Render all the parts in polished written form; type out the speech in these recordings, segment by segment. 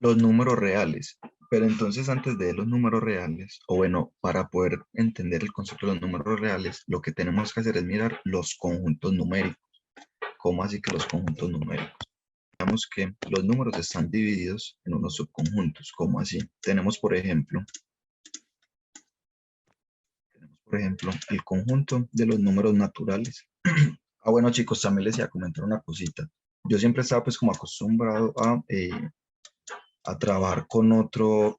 los números reales. Pero entonces antes de los números reales, o bueno, para poder entender el concepto de los números reales, lo que tenemos que hacer es mirar los conjuntos numéricos. ¿Cómo así que los conjuntos numéricos? Digamos que los números están divididos en unos subconjuntos. ¿Cómo así? Tenemos por ejemplo, el conjunto de los números naturales. Bueno, chicos, también les iba a comentar una cosita. Yo siempre estaba pues como acostumbrado a trabajar con otro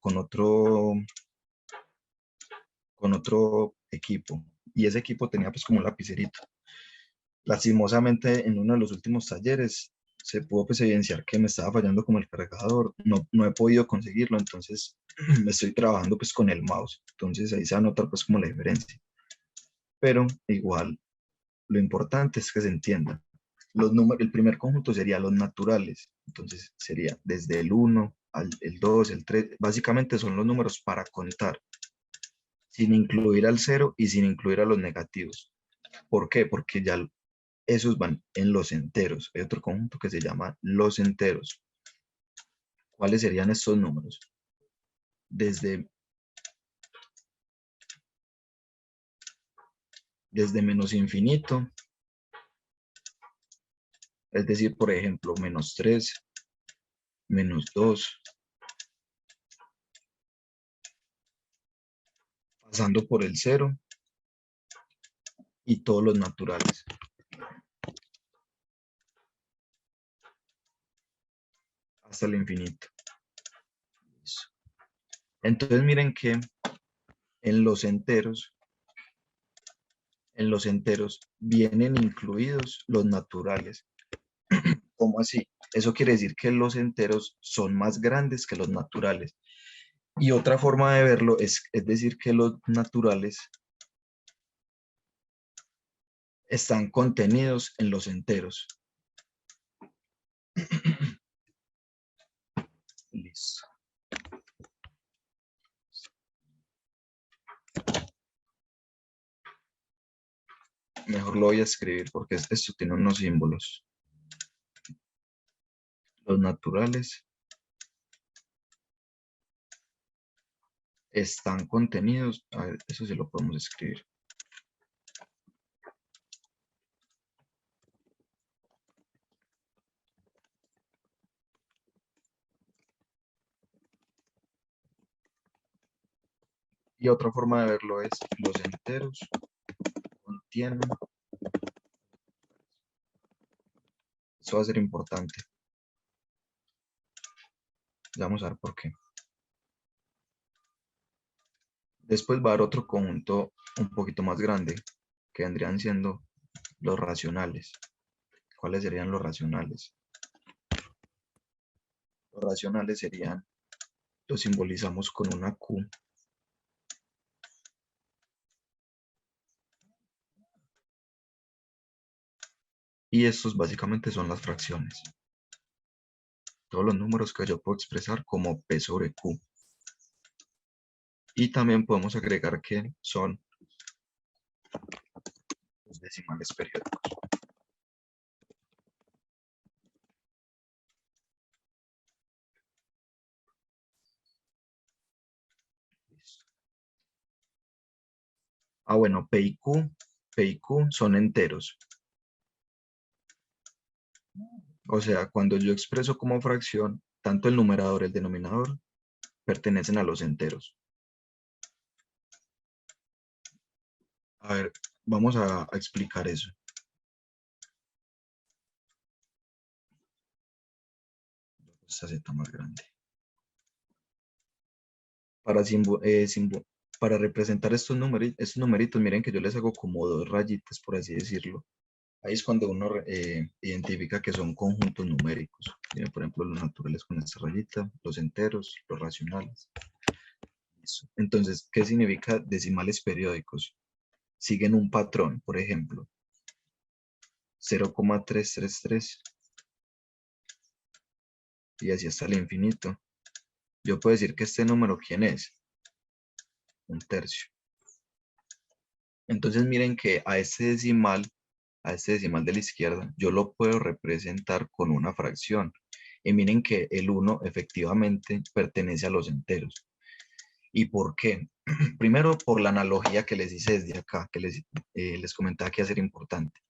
equipo. Y ese equipo tenía pues como un lapicerito. Lastimosamente en uno de los últimos talleres se pudo pues evidenciar que me estaba fallando como el cargador. No he podido conseguirlo, entonces me estoy trabajando pues con el mouse. Entonces ahí se va a notar pues como la diferencia. Pero igual, lo importante es que se entienda. El primer conjunto sería los naturales. Entonces sería desde el 1 al el 2, el 3. Básicamente son los números para contar, sin incluir al cero y sin incluir a los negativos. ¿Por qué? Porque ya esos van en los enteros. Hay otro conjunto que se llama los enteros. ¿Cuáles serían estos números? Desde, desde menos infinito, es decir, por ejemplo, menos 3, menos 2, pasando por el cero y todos los naturales, hasta el infinito. Entonces miren que en los enteros, en los enteros vienen incluidos los naturales. ¿Cómo así? Eso quiere decir que los enteros son más grandes que los naturales. Y otra forma de verlo es decir que los naturales están contenidos en los enteros. Listo. Mejor lo voy a escribir porque esto tiene unos símbolos. Los naturales están contenidos. A ver, eso sí lo podemos escribir. Y otra forma de verlo es los enteros contienen. Eso va a ser importante. Ya vamos a ver por qué. Después va a haber otro conjunto un poquito más grande, que vendrían siendo los racionales. ¿Cuáles serían los racionales? Los racionales serían, los simbolizamos con una Q. Y estos básicamente son las fracciones. Todos los números que yo puedo expresar como P sobre Q. Y también podemos agregar que son los decimales periódicos. Listo. Bueno, P y Q son enteros. O sea, cuando yo expreso como fracción, tanto el numerador y el denominador pertenecen a los enteros. A ver, vamos a explicar eso. Esta Z más grande. Para, para representar estos numeritos, miren que yo les hago como dos rayitas, por así decirlo. Ahí es cuando uno identifica que son conjuntos numéricos. Miren, por ejemplo, los naturales con esta rayita, los enteros, los racionales. Eso. Entonces, ¿qué significa decimales periódicos? Siguen un patrón, por ejemplo, 0,333 y así hasta el infinito. Yo puedo decir que este número, ¿quién es? Un tercio. Entonces miren que a este decimal de la izquierda, yo lo puedo representar con una fracción. Y miren que el 1 efectivamente pertenece a los enteros. ¿Y por qué? Primero, por la analogía que les hice desde acá, que les comentaba que iba a ser importante.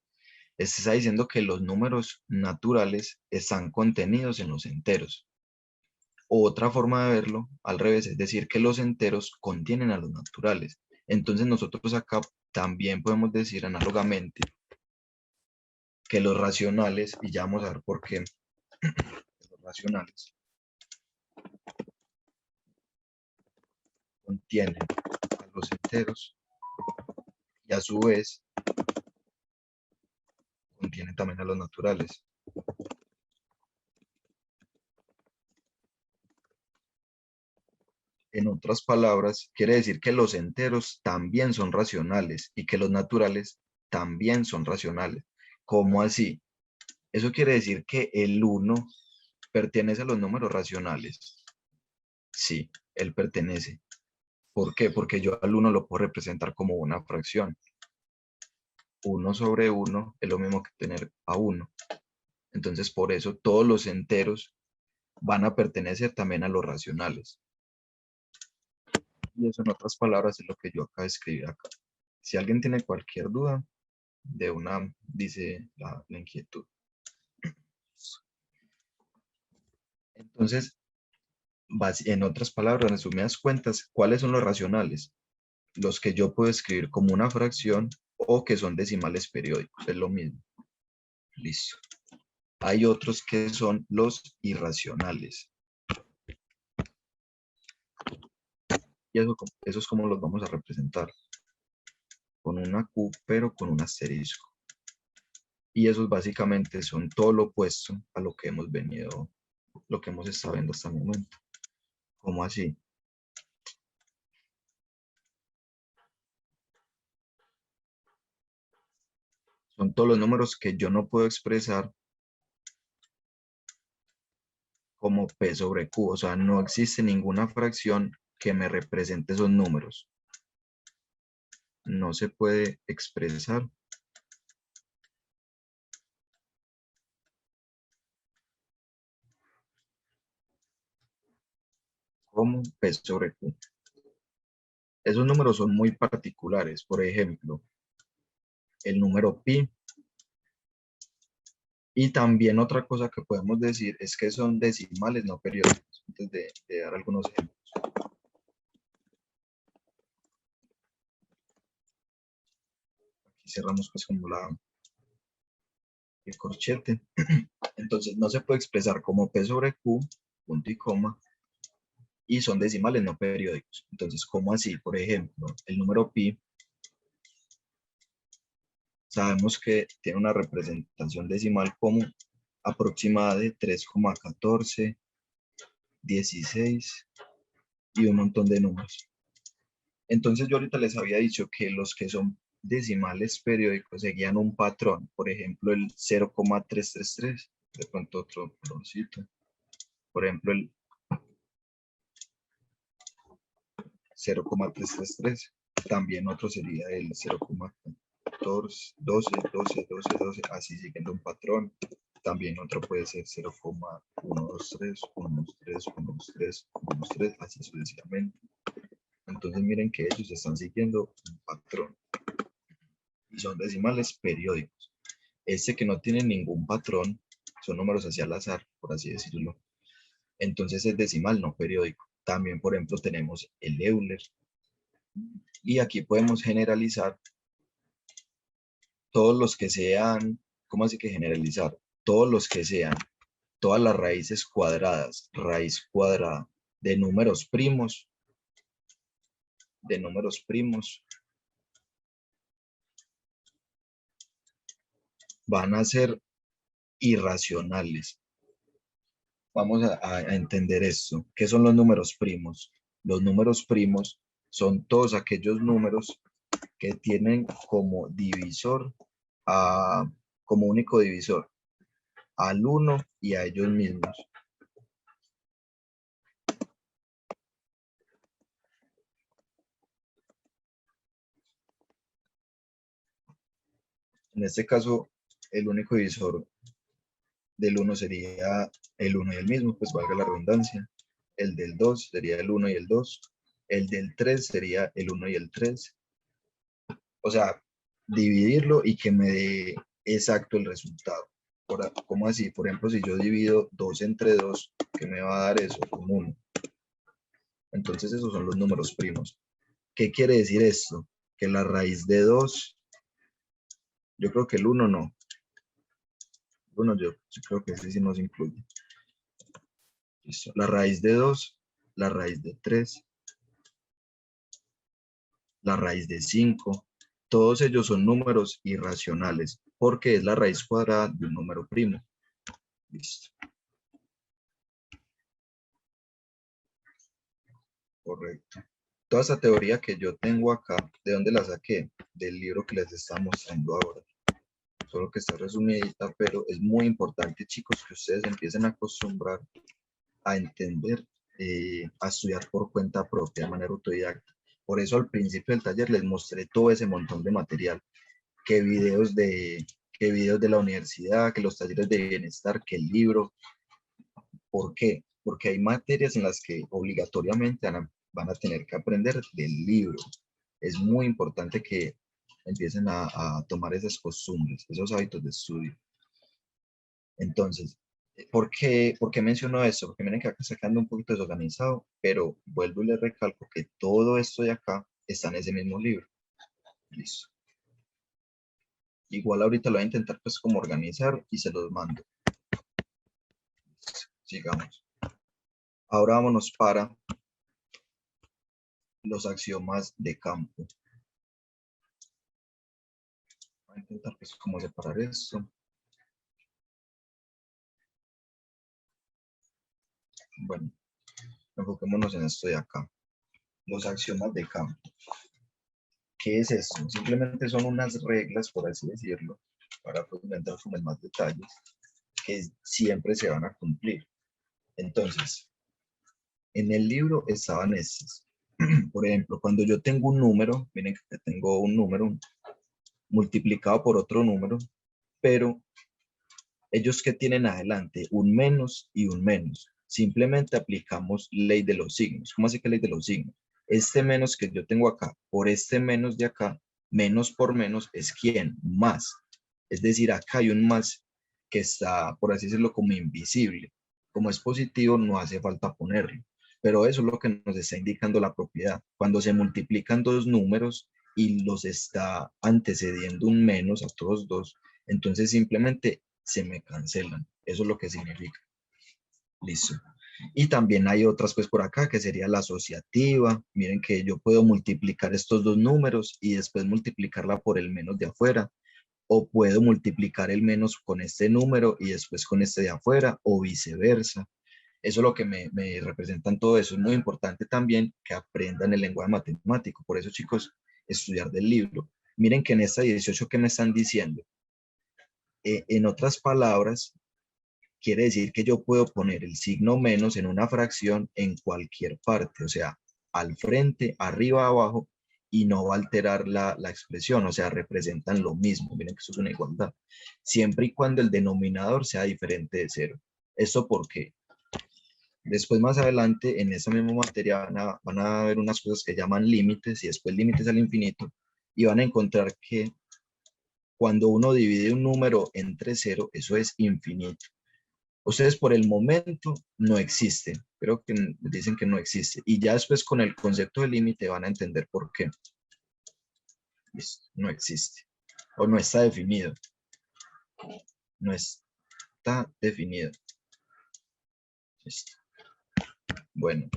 Está diciendo que los números naturales están contenidos en los enteros. Otra forma de verlo, al revés, es decir, que los enteros contienen a los naturales. Entonces nosotros acá también podemos decir análogamente que los racionales, y ya vamos a ver por qué, los racionales contienen a los enteros y a su vez contienen también a los naturales. En otras palabras, quiere decir que los enteros también son racionales y que los naturales también son racionales. ¿Cómo así? Eso quiere decir que el 1 pertenece a los números racionales. Sí, él pertenece. ¿Por qué? Porque yo al 1 lo puedo representar como una fracción. 1 sobre 1 es lo mismo que tener a 1. Entonces, por eso todos los enteros van a pertenecer también a los racionales. Y eso, en otras palabras, es lo que yo acabo de escribir acá. Si alguien tiene cualquier duda, de una dice la inquietud. Entonces, en otras palabras, en resumidas cuentas, ¿cuáles son los racionales? Los que yo puedo escribir como una fracción o que son decimales periódicos, es lo mismo. Listo. Hay otros que son los irracionales. Y eso es como los vamos a representar. Con una Q, pero con un asterisco. Y esos básicamente son todo lo opuesto a lo que hemos venido, lo que hemos estado viendo hasta el momento. ¿Cómo así? Son todos los números que yo no puedo expresar como P sobre Q. O sea, no existe ninguna fracción que me represente esos números. No se puede expresar como P sobre Q. Esos números son muy particulares. Por ejemplo, el número pi. Y también otra cosa que podemos decir es que son decimales no periódicos. Antes de dar algunos ejemplos. Aquí cerramos pues como el corchete. Entonces no se puede expresar como P sobre Q, punto y coma, y son decimales no periódicos. Entonces, ¿cómo así? Por ejemplo, el número pi, sabemos que tiene una representación decimal como aproximada de 3,14, 16 y un montón de números. Entonces yo ahorita les había dicho que los que son decimales periódicos seguían un patrón, por ejemplo el 0,333, de pronto otro colorcito, por ejemplo el 0,333, también otro sería el 0,14, 12, 12, 12, 12, así siguiendo un patrón. También otro puede ser 0,123, 123, 123, 123, así sucesivamente. Entonces miren que ellos están siguiendo un patrón y son decimales periódicos. Este que no tiene ningún patrón son números hacia el azar, por así decirlo. Entonces es decimal no periódico. También, por ejemplo, tenemos el Euler. Y aquí podemos generalizar todos los que sean, ¿cómo así que generalizar? Todos los que sean, todas las raíces cuadradas, raíz cuadrada de números primos, van a ser irracionales. Vamos a entender esto. ¿Qué son los números primos? Los números primos son todos aquellos números que tienen como divisor, como único divisor, al 1 y a ellos mismos. En este caso, el único divisor del 1 sería el 1 y el mismo, pues valga la redundancia. El del 2 sería el 1 y el 2. El del 3 sería el 1 y el 3. O sea, dividirlo y que me dé exacto el resultado. ¿Cómo así? Por ejemplo, si yo divido 2 entre 2, ¿qué me va a dar eso? Un 1. Entonces esos son los números primos. ¿Qué quiere decir esto? Que la raíz de 2, yo creo que el 1 no. Bueno, yo creo que ese sí nos incluye. Listo. La raíz de 2, la raíz de 3, la raíz de 5, todos ellos son números irracionales porque es la raíz cuadrada de un número primo. Listo. Correcto. Toda esa teoría que yo tengo acá, ¿de dónde la saqué? Del libro que les estaba mostrando ahora. Solo que está resumidita, pero es muy importante, chicos, que ustedes empiecen a acostumbrar a entender, a estudiar por cuenta propia, de manera autodidacta. Por eso al principio del taller les mostré todo ese montón de material, que que videos de la universidad, que los talleres de bienestar, que el libro. ¿Por qué? Porque hay materias en las que obligatoriamente van a tener que aprender del libro. Es muy importante que empiecen a tomar esas costumbres, esos hábitos de estudio. Entonces, por qué menciono esto? Porque miren que acá está quedando un poquito desorganizado, pero vuelvo y les recalco que todo esto de acá está en ese mismo libro. Listo. Igual ahorita lo voy a intentar pues como organizar y se los mando. Sigamos. Ahora vámonos para los axiomas de campo. Voy a intentar pues como separar esto. Bueno, enfoquémonos en esto de acá. Los axiomas de campo. ¿Qué es esto? Simplemente son unas reglas, por así decirlo, para pues entrar como en más detalles, que siempre se van a cumplir. Entonces, en el libro estaban estos. Por ejemplo, cuando yo tengo un número, miren que tengo un número multiplicado por otro número, pero ellos que tienen adelante un menos y un menos. Simplemente aplicamos ley de los signos. ¿Cómo así que ley de los signos? Este menos que yo tengo acá por este menos de acá, menos por menos es ¿quién? Más. Es decir, acá hay un más que está, por así decirlo, como invisible. Como es positivo, no hace falta ponerlo. Pero eso es lo que nos está indicando la propiedad. Cuando se multiplican dos números y los está antecediendo un menos a todos dos, entonces simplemente se me cancelan. Eso es lo que significa. Listo. Y también hay otras pues por acá que sería la asociativa. Miren que yo puedo multiplicar estos dos números y después multiplicarla por el menos de afuera. O puedo multiplicar el menos con este número y después con este de afuera o viceversa. Eso es lo que me representan todo eso. Es muy importante también que aprendan el lenguaje matemático. Por eso, chicos, estudiar del libro. Miren que en esta 18 que me están diciendo, en otras palabras, quiere decir que yo puedo poner el signo menos en una fracción en cualquier parte, o sea, al frente, arriba, abajo, y no va a alterar la expresión, o sea, representan lo mismo. Miren que eso es una igualdad. Siempre y cuando el denominador sea diferente de cero. ¿Esto por qué? Después, más adelante, en esa misma materia van a ver unas cosas que llaman límites y después límites al infinito, y van a encontrar que cuando uno divide un número entre cero, eso es infinito. Ustedes por el momento no existen. Creo que dicen que no existe. Y ya después con el concepto de límite van a entender por qué. Listo, no existe. O no está definido. No está definido. Listo. Bueno.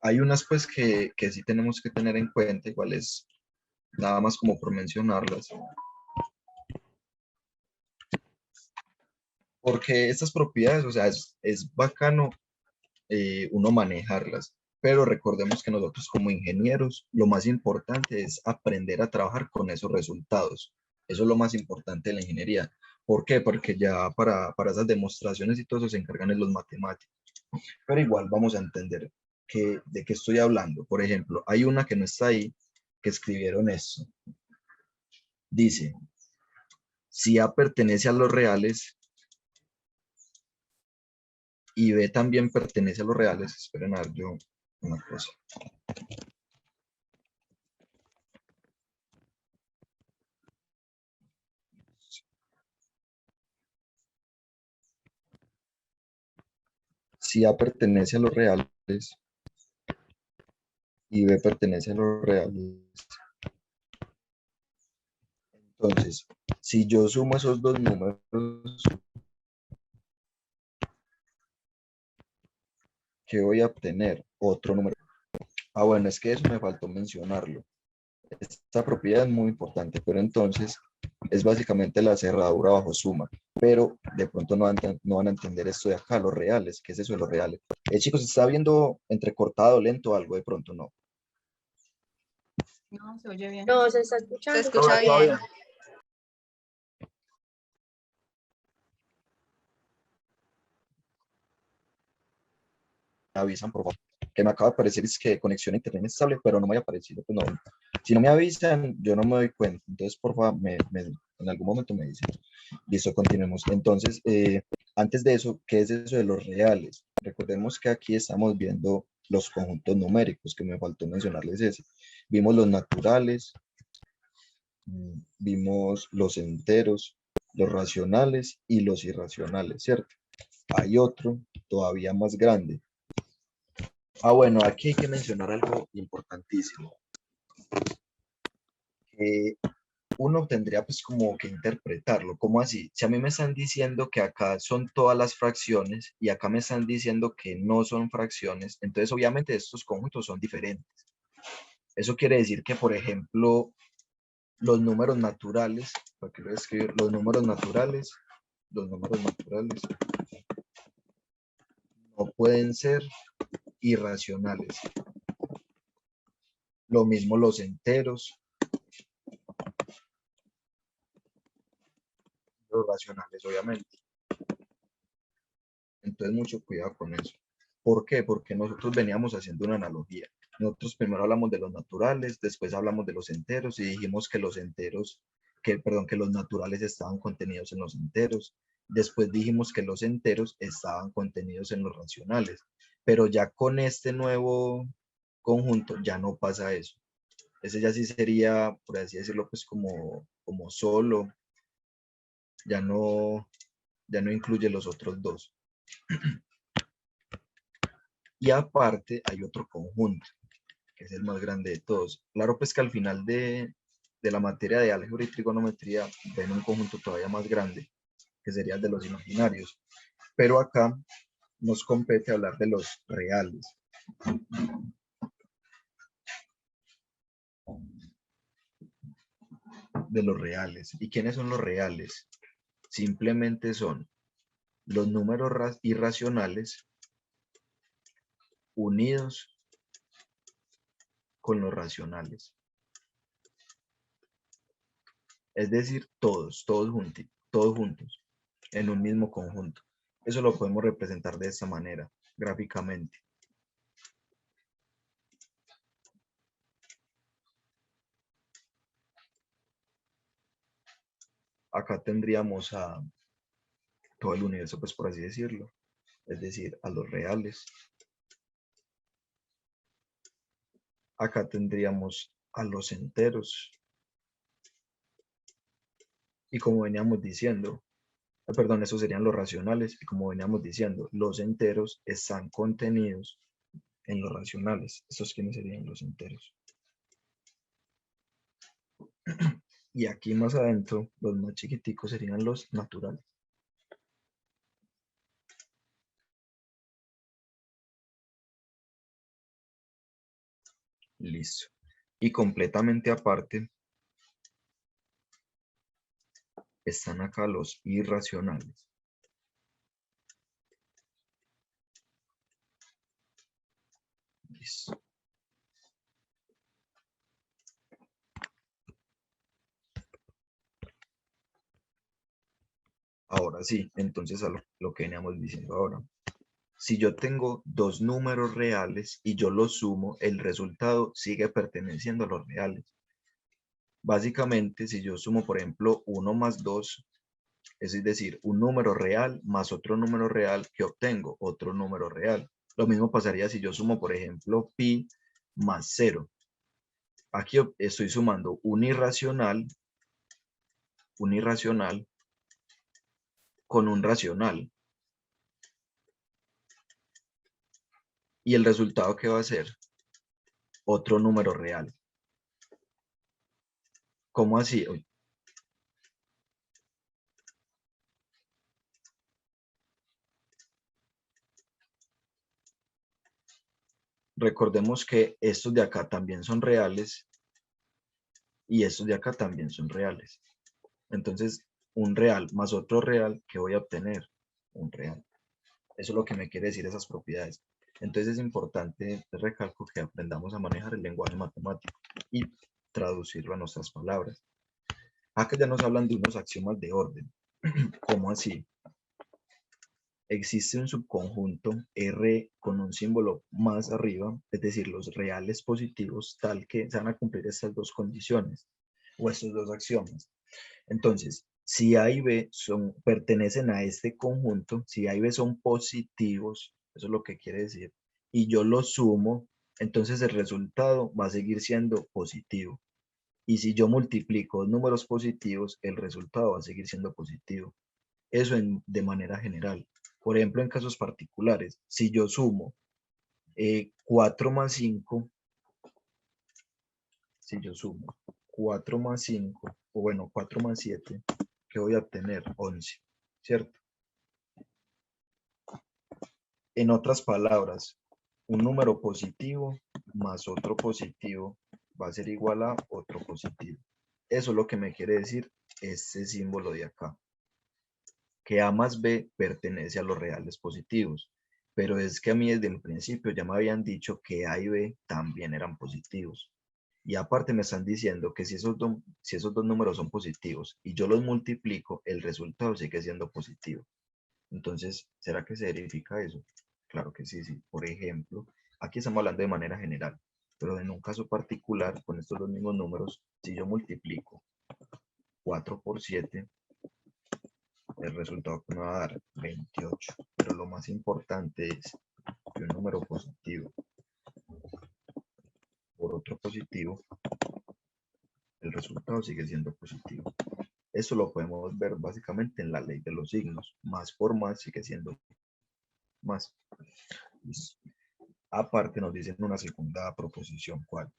Hay unas pues que sí tenemos que tener en cuenta, igual es nada más como por mencionarlas. Porque estas propiedades, o sea, es bacano uno manejarlas. Pero recordemos que nosotros como ingenieros, lo más importante es aprender a trabajar con esos resultados. Eso es lo más importante de la ingeniería. ¿Por qué? Porque ya para esas demostraciones y todo eso se encargan en los matemáticos. Pero igual vamos a entender de qué estoy hablando. Por ejemplo, hay una que no está ahí, que escribieron esto. dice, si A pertenece a los reales y B también pertenece a los reales, esperen a ver yo una cosa. Si A pertenece a los reales y B pertenece a los reales, entonces, si yo sumo esos dos números, ¿qué voy a obtener? Otro número. Ah, bueno, es que eso me faltó mencionarlo. Esta propiedad es muy importante, pero entonces es básicamente la cerradura bajo suma. Pero de pronto no van a entender esto de acá, los reales. ¿Qué es eso de los reales? Chicos, ¿se está viendo entrecortado, lento, algo? De pronto no. No, se oye bien. No, se está escuchando. Se escucha bien. Me avisan, por favor. Que me acaba de aparecer es que conexión a internet estable, pero no me ha aparecido. Pues no. Si no me avisan, yo no me doy cuenta. Entonces, por favor, en algún momento me dicen. Listo, continuemos. Entonces, antes de eso, ¿qué es eso de los reales? Recordemos que aquí estamos viendo los conjuntos numéricos, que me faltó mencionarles ese. Vimos los naturales, vimos los enteros, los racionales y los irracionales, ¿cierto? Hay otro todavía más grande. Ah, bueno, aquí hay que mencionar algo importantísimo. Uno tendría pues como que interpretarlo. ¿Cómo así? Si a mí me están diciendo que acá son todas las fracciones y acá me están diciendo que no son fracciones, entonces obviamente estos conjuntos son diferentes. Eso quiere decir que, por ejemplo, los números naturales, para que lo escribir, los números naturales no pueden ser irracionales. Lo mismo los enteros, los racionales, obviamente. Entonces, mucho cuidado con eso. ¿Por qué? Porque nosotros veníamos haciendo una analogía. Nosotros primero hablamos de los naturales, después hablamos de los enteros y dijimos que los enteros, que los naturales estaban contenidos en los enteros. Después dijimos que los enteros estaban contenidos en los racionales. Pero ya con este nuevo conjunto ya no pasa eso. Ese ya sí sería, por así decirlo, pues como solo. Ya no incluye los otros dos. Y aparte hay otro conjunto, que es el más grande de todos. Claro, pues que al final de la materia de álgebra y trigonometría ven un conjunto todavía más grande, que sería el de los imaginarios. Pero acá nos compete hablar de los reales. De los reales. ¿Y quiénes son los reales? Simplemente son los números irracionales unidos con los racionales. Es decir, todos juntos, en un mismo conjunto. Eso lo podemos representar de esta manera, gráficamente. Acá tendríamos a todo el universo, pues por así decirlo, es decir, a los reales. Acá tendríamos a los enteros. Y como veníamos diciendo, perdón, esos serían los racionales, y como veníamos diciendo, los enteros están contenidos en los racionales. ¿Estos quiénes serían los enteros? Y aquí más adentro, los más chiquiticos serían los naturales. Listo. Y completamente aparte, están acá los irracionales. Listo. Ahora sí, entonces a lo que veníamos diciendo ahora. Si yo tengo dos números reales y yo los sumo, el resultado sigue perteneciendo a los reales. básicamente, si yo sumo, por ejemplo, 1 más 2, es decir, un número real más otro número real, que obtengo otro número real. Lo mismo pasaría si yo sumo, por ejemplo, pi más 0. Aquí estoy sumando un irracional con un racional. ¿Y el resultado qué va a ser? Otro número real. ¿Cómo así? Recordemos que estos de acá también son reales y estos de acá también son reales. Entonces, un real más otro real, ¿qué voy a obtener? Un real. Eso es lo que me quiere decir esas propiedades. Entonces es importante, te recalco, que aprendamos a manejar el lenguaje matemático y traducirlo a nuestras palabras. Acá ya nos hablan de unos axiomas de orden. ¿Cómo así? Existe un subconjunto R con un símbolo más arriba, es decir, los reales positivos, tal que se van a cumplir estas dos condiciones o estos dos axiomas. Entonces, si A y B pertenecen a este conjunto, si A y B son positivos, eso es lo que quiere decir, y yo los sumo, entonces el resultado va a seguir siendo positivo. Y si yo multiplico números positivos, el resultado va a seguir siendo positivo. Eso de manera general. Por ejemplo, en casos particulares, si yo sumo 4 más 5, si yo sumo 4 más 5, o bueno, 4 más 7, ¿qué voy a obtener? 11, ¿cierto? En otras palabras, un número positivo más otro positivo va a ser igual a otro positivo. Eso es lo que me quiere decir este símbolo de acá, que A más B pertenece a los reales positivos. Pero es que a mí desde el principio ya me habían dicho que A y B también eran positivos. Y aparte me están diciendo que si esos dos números son positivos y yo los multiplico, el resultado sigue siendo positivo. Entonces, ¿será que se verifica eso? Claro que sí, sí. Por ejemplo, aquí estamos hablando de manera general, pero en un caso particular, con estos dos mismos números, si yo multiplico 4 por 7, el resultado que me va a dar 28. Pero lo más importante es que un número positivo por otro positivo, el resultado sigue siendo positivo. Eso lo podemos ver básicamente en la ley de los signos. Más por más sigue siendo más. Aparte nos dicen una segunda proposición, ¿cuál?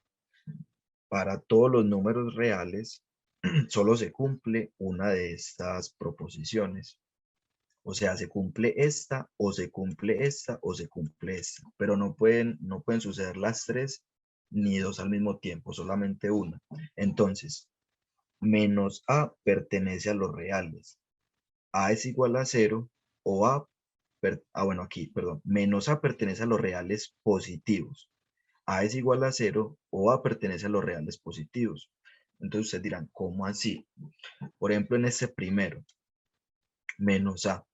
Para todos los números reales, solo se cumple una de estas proposiciones. O sea, se cumple esta, o se cumple esta, o se cumple esta. Pero no pueden suceder las tres ni dos al mismo tiempo, solamente una. Entonces, menos A pertenece a los reales. A es igual a 0 o bueno, aquí, perdón, menos A pertenece a los reales positivos. A es igual a 0 o A pertenece a los reales positivos. Entonces ustedes dirán, ¿cómo así? Por ejemplo, en este primero, menos A.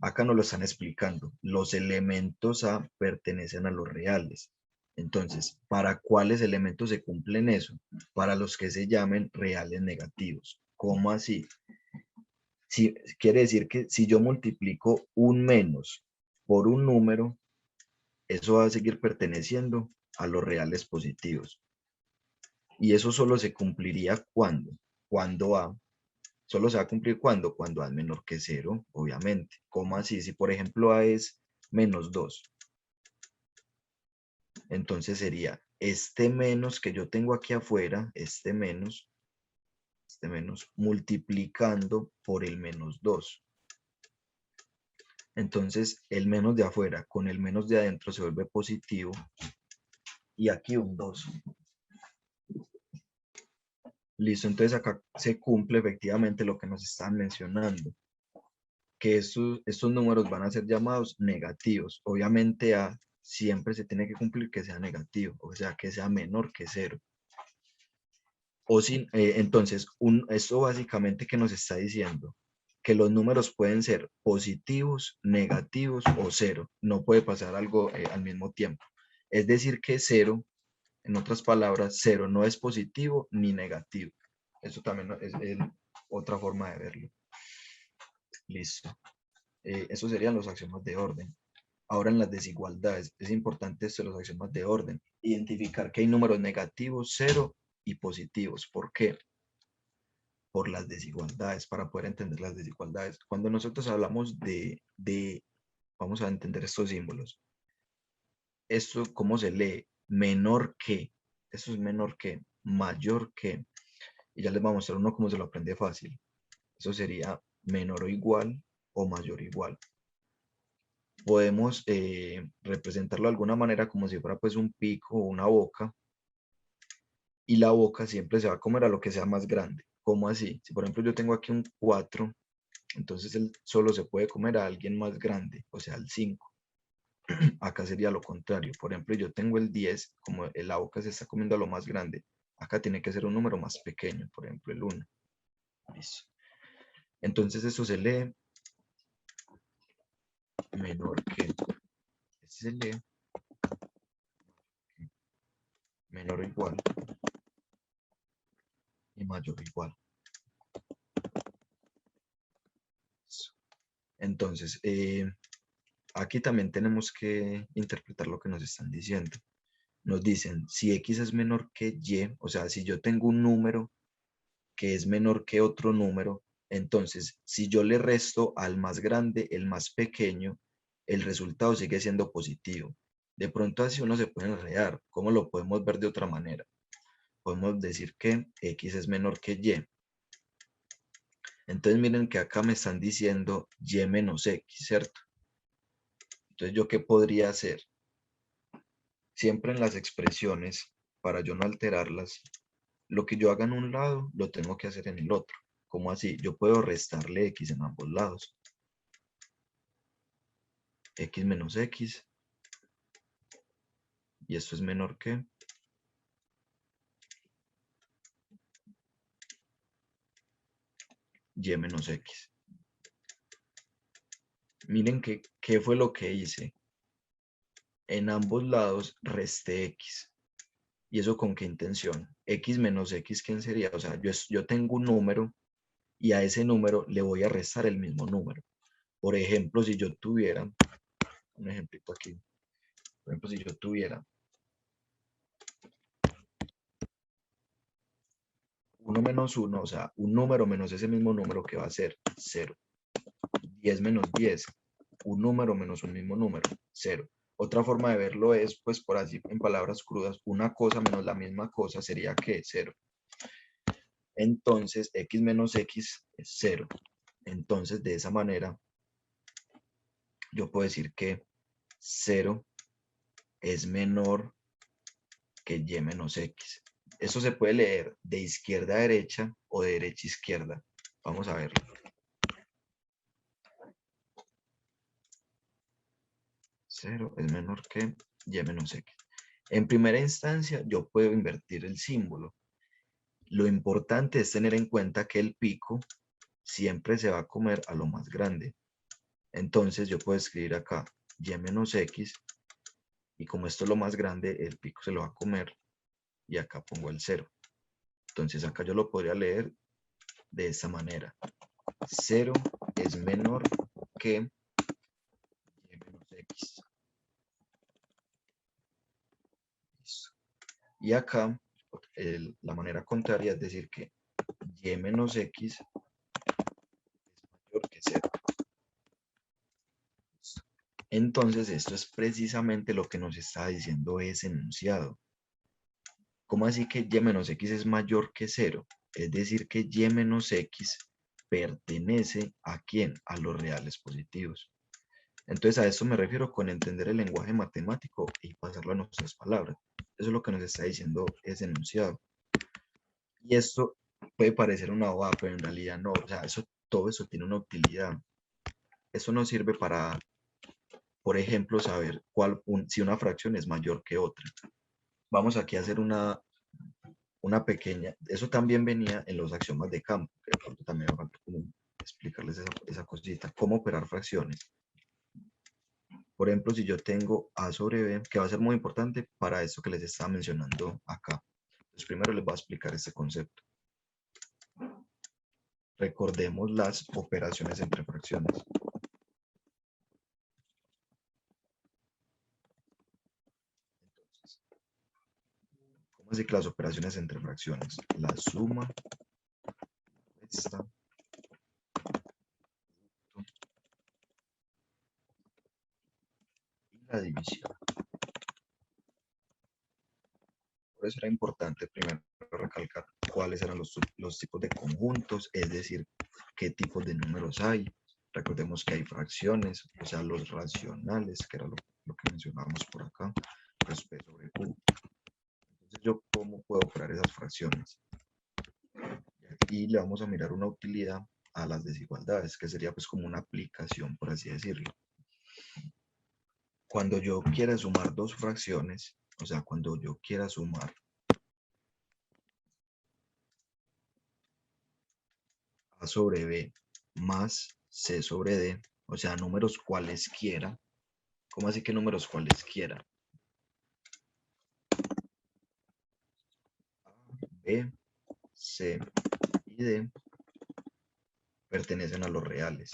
Acá nos lo están explicando. Los elementos A pertenecen a los reales. Entonces, ¿para cuáles elementos se cumplen eso? Para los que se llamen reales negativos. ¿Cómo así? Quiere decir que si yo multiplico un menos por un número, eso va a seguir perteneciendo a los reales positivos. Y eso solo se cumpliría cuando A. Solo se va a cumplir cuando A es menor que 0, obviamente. ¿Cómo así? Si por ejemplo A es menos 2, entonces sería este menos que yo tengo aquí afuera, este menos multiplicando por el menos 2. Entonces el menos de afuera con el menos de adentro se vuelve positivo y aquí un 2. Listo, entonces acá se cumple efectivamente lo que nos están mencionando, que estos números van a ser llamados negativos. Obviamente A siempre se tiene que cumplir que sea negativo, o sea, que sea menor que 0. O sin, entonces, esto básicamente que nos está diciendo que los números pueden ser positivos, negativos o 0. No puede pasar algo al mismo tiempo. Es decir, que 0 En otras palabras, 0 no es positivo ni negativo. Eso también es otra forma de verlo. Listo. Eso serían los axiomas de orden. Ahora en las desigualdades, es importante esto de los axiomas de orden. Identificar que hay números negativos, 0 y positivos. ¿Por qué? Por las desigualdades, para poder entender las desigualdades. Cuando nosotros hablamos vamos a entender estos símbolos. Esto, ¿cómo se lee? Menor que. Eso es menor que, mayor que. Y ya les voy a mostrar uno cómo se lo aprende fácil. Eso sería menor o igual o mayor o igual. Podemos representarlo de alguna manera como si fuera pues un pico o una boca. Y la boca siempre se va a comer a lo que sea más grande. ¿Cómo así? Si por ejemplo yo tengo aquí un 4, entonces él solo se puede comer a alguien más grande, o sea, el 5. Acá sería lo contrario. Por ejemplo, yo tengo el 10, como la boca se está comiendo a lo más grande. Acá tiene que ser un número más pequeño, por ejemplo, el 1. Listo. Entonces eso se lee menor que. Este se lee menor o igual y mayor o igual. Entonces, aquí también tenemos que interpretar lo que nos están diciendo. Nos dicen, si X es menor que Y, o sea, si yo tengo un número que es menor que otro número, entonces, si yo le resto al más grande el más pequeño, el resultado sigue siendo positivo. De pronto así uno se puede enredar. ¿Cómo lo podemos ver de otra manera? Podemos decir que X es menor que Y. Entonces miren que acá me están diciendo Y menos X, ¿cierto? Entonces, ¿yo qué podría hacer? Siempre en las expresiones, para yo no alterarlas, lo que yo haga en un lado, lo tengo que hacer en el otro. ¿Cómo así? Yo puedo restarle X en ambos lados. X menos X. Y esto es menor que Y menos X. Miren qué fue lo que hice. En ambos lados resté X. ¿Y eso con qué intención? X menos X, ¿quién sería? O sea, yo tengo un número y a ese número le voy a restar el mismo número. Por ejemplo, si yo tuviera, un ejemplito aquí, por ejemplo, si yo tuviera 1 menos 1, o sea, un número menos ese mismo número que va a ser 0. 10 menos 10, un número menos un mismo número, 0. Otra forma de verlo es, pues por así, en palabras crudas, una cosa menos la misma cosa sería que 0. Entonces, X menos X es 0. Entonces, de esa manera, yo puedo decir que 0 es menor que Y menos X. Eso se puede leer de izquierda a derecha o de derecha a izquierda. Vamos a verlo. 0 es menor que Y menos X. En primera instancia, yo puedo invertir el símbolo. Lo importante es tener en cuenta que el pico siempre se va a comer a lo más grande. Entonces yo puedo escribir acá Y menos X, y como esto es lo más grande, el pico se lo va a comer, y acá pongo el 0. Entonces acá yo lo podría leer de esta manera. 0 es menor que Y menos X. Listo. Y acá, la manera contraria es decir que Y menos X es mayor que 0. Entonces, esto es precisamente lo que nos está diciendo ese enunciado. ¿Cómo así que Y menos X es mayor que 0? Es decir, que Y menos X pertenece ¿a quién? A los reales positivos. Entonces, a esto me refiero con entender el lenguaje matemático y pasarlo a nuestras palabras. Eso es lo que nos está diciendo ese enunciado. Y esto puede parecer una bobada, pero en realidad no. O sea, todo eso tiene una utilidad. Eso nos sirve para, por ejemplo, saber si una fracción es mayor que otra. Vamos aquí a hacer una pequeña, eso también venía en los axiomas de campo, que de pronto también me falta como explicarles esa cosita, cómo operar fracciones. Por ejemplo, si yo tengo A sobre B, que va a ser muy importante para esto que les estaba mencionando acá. Entonces, primero les voy a explicar este concepto. Recordemos las operaciones entre fracciones. Entonces, ¿cómo así que las operaciones entre fracciones? La suma, esta, y la división. Por eso era importante primero recalcar cuáles eran los tipos de conjuntos, es decir, qué tipos de números hay. Recordemos que hay fracciones, o sea, los racionales, que era lo que mencionábamos por acá, pues P sobre Q. Entonces, ¿yo cómo puedo operar esas fracciones? Y le vamos a mirar una utilidad a las desigualdades, que sería pues como una aplicación, por así decirlo. Cuando yo quiera sumar dos fracciones, o sea, cuando yo quiera sumar A sobre B más C sobre D, o sea, números cualesquiera. ¿Cómo así que números cualesquiera? A, B, C y D pertenecen a los reales.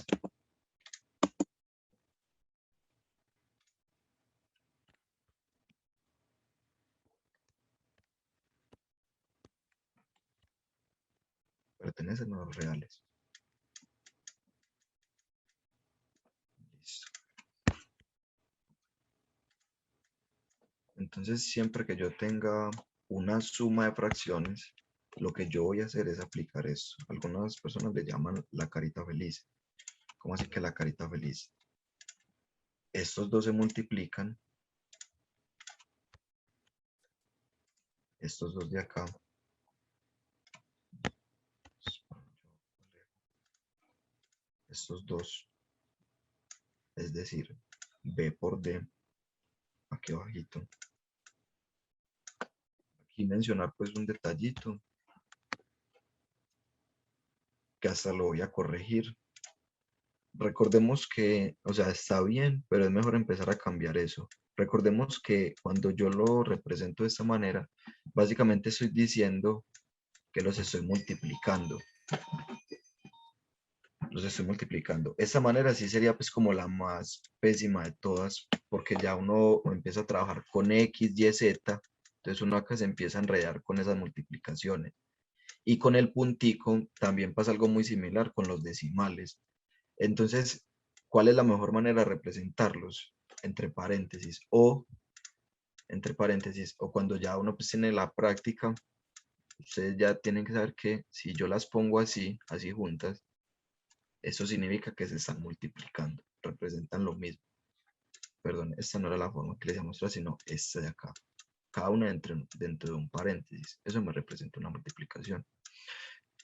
Pertenecen a los reales. Listo. Entonces, siempre que yo tenga una suma de fracciones, lo que yo voy a hacer es aplicar esto. Algunas personas le llaman la carita feliz. ¿Cómo así que la carita feliz? Estos dos se multiplican. Estos dos de acá. Estos dos. Es decir, B por D. Aquí abajito. Aquí mencionar pues un detallito. Que hasta lo voy a corregir. Recordemos que, o sea, está bien, pero es mejor empezar a cambiar eso. Recordemos que cuando yo lo represento de esta manera, básicamente estoy diciendo que los estoy multiplicando. Los estoy multiplicando. Esta manera sí sería pues como la más pésima de todas, porque ya uno empieza a trabajar con X, Y, Z, entonces uno acá se empieza a enredar con esas multiplicaciones. Y con el puntico también pasa algo muy similar con los decimales. Entonces, ¿cuál es la mejor manera de representarlos? Entre paréntesis, o cuando ya uno pues tiene la práctica, ustedes ya tienen que saber que si yo las pongo así, así juntas, eso significa que se están multiplicando, representan lo mismo. Perdón, esta no era la forma que les iba a mostrar, sino esta de acá. Cada una dentro de un paréntesis. Eso me representa una multiplicación.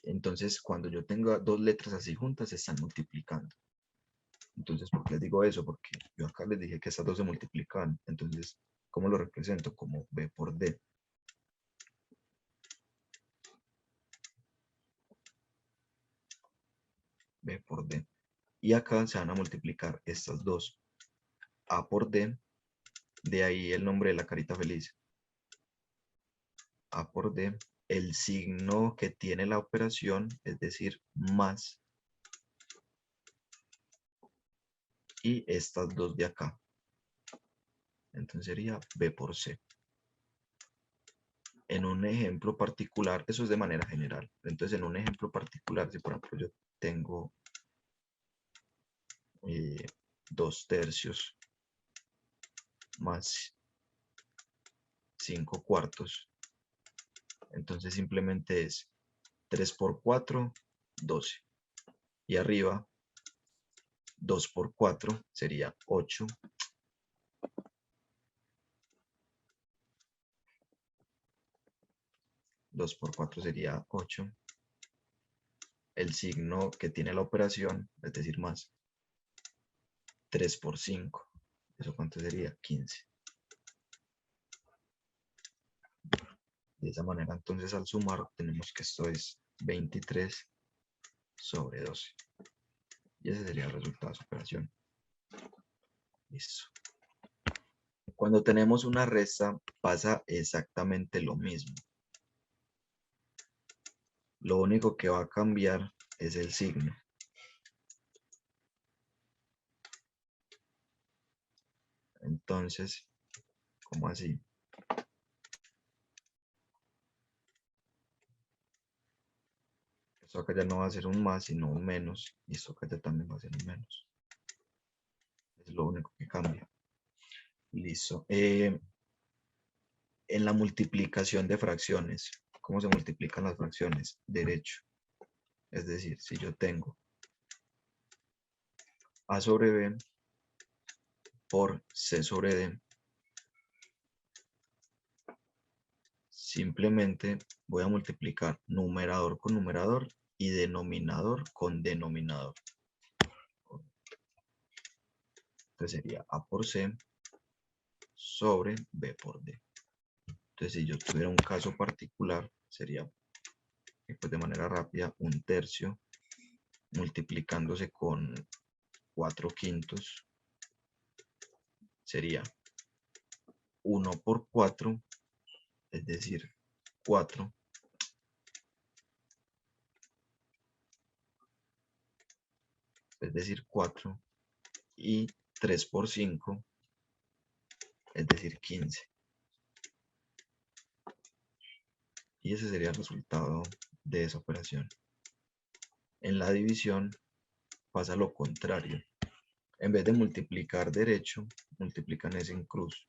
Entonces, cuando yo tenga dos letras así juntas, se están multiplicando. Entonces, ¿por qué les digo eso? Porque yo acá les dije que estas dos se multiplican. Entonces, ¿cómo lo represento? Como B por D. B por D. Y acá se van a multiplicar estas dos. A por D. De ahí el nombre de la carita feliz. A por D. El signo que tiene la operación, es decir, más. Y estas dos de acá. Entonces sería B por C. En un ejemplo particular, eso es de manera general. Entonces, en un ejemplo particular, si por ejemplo yo tengo 2/3 más 5/4, entonces simplemente es 3 por 4, 12. Y arriba, 2 por 4 sería 8. 2 por 4 sería 8. El signo que tiene la operación, es decir, más. 3 por 5. ¿Eso cuánto sería? 15. De esa manera, entonces, al sumar, tenemos que esto es 23 sobre 12. Y ese sería el resultado de su operación. Listo. Cuando tenemos una resta pasa exactamente lo mismo. Lo único que va a cambiar es el signo. Entonces, ¿cómo así? Esto acá ya no va a ser un más, sino un menos. Y esto acá ya también va a ser un menos. Es lo único que cambia. Listo. En la multiplicación de fracciones, ¿cómo se multiplican las fracciones? Derecho. Es decir, si yo tengo A sobre B por C sobre D, simplemente voy a multiplicar numerador con numerador y denominador con denominador. Entonces sería A por C sobre B por D. Entonces si yo tuviera un caso particular, sería pues, de manera rápida 1/3 multiplicándose con 4/5 sería 1 por 4, es decir, 4, es decir, 4, y 3 por 5, es decir, 15. Y ese sería el resultado de esa operación. En la división pasa lo contrario. En vez de multiplicar derecho, multiplican es en cruz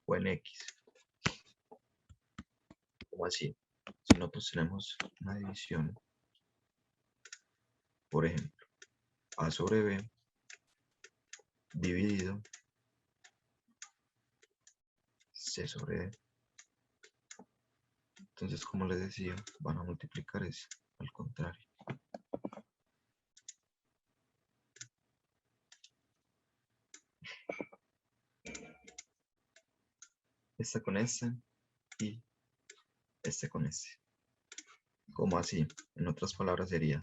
o en X. ¿Cómo así? Si nosotros tenemos una división, por ejemplo, A sobre B dividido C sobre D. Entonces, como les decía, van a multiplicar es al contrario. Esta con esta y este con este. Como así? En otras palabras sería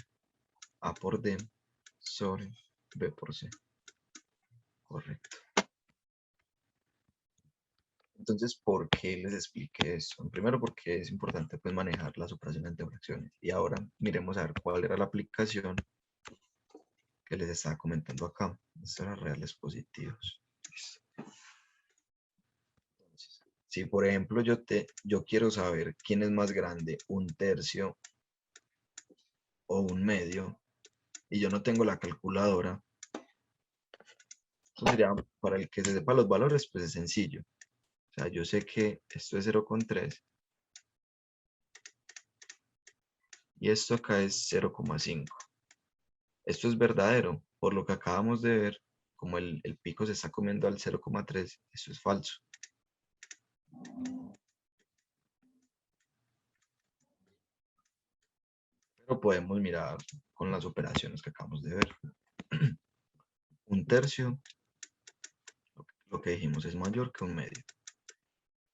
A por D sobre B por C. Correcto. Entonces, ¿por qué les expliqué eso? Primero porque es importante pues manejar las operaciones de fracciones. Y ahora miremos a ver cuál era la aplicación que les estaba comentando acá. Esto era reales positivos. Entonces, si por ejemplo yo quiero saber quién es más grande, 1/3 o 1/2, y yo no tengo la calculadora, entonces sería, para el que se sepa los valores, pues es sencillo. O sea, yo sé que esto es 0,3 y esto acá es 0,5. Esto es verdadero, por lo que acabamos de ver, como el pico se está comiendo al 0,3, eso es falso. Pero podemos mirar con las operaciones que acabamos de ver. 1/3, lo que dijimos, es mayor que 1/2.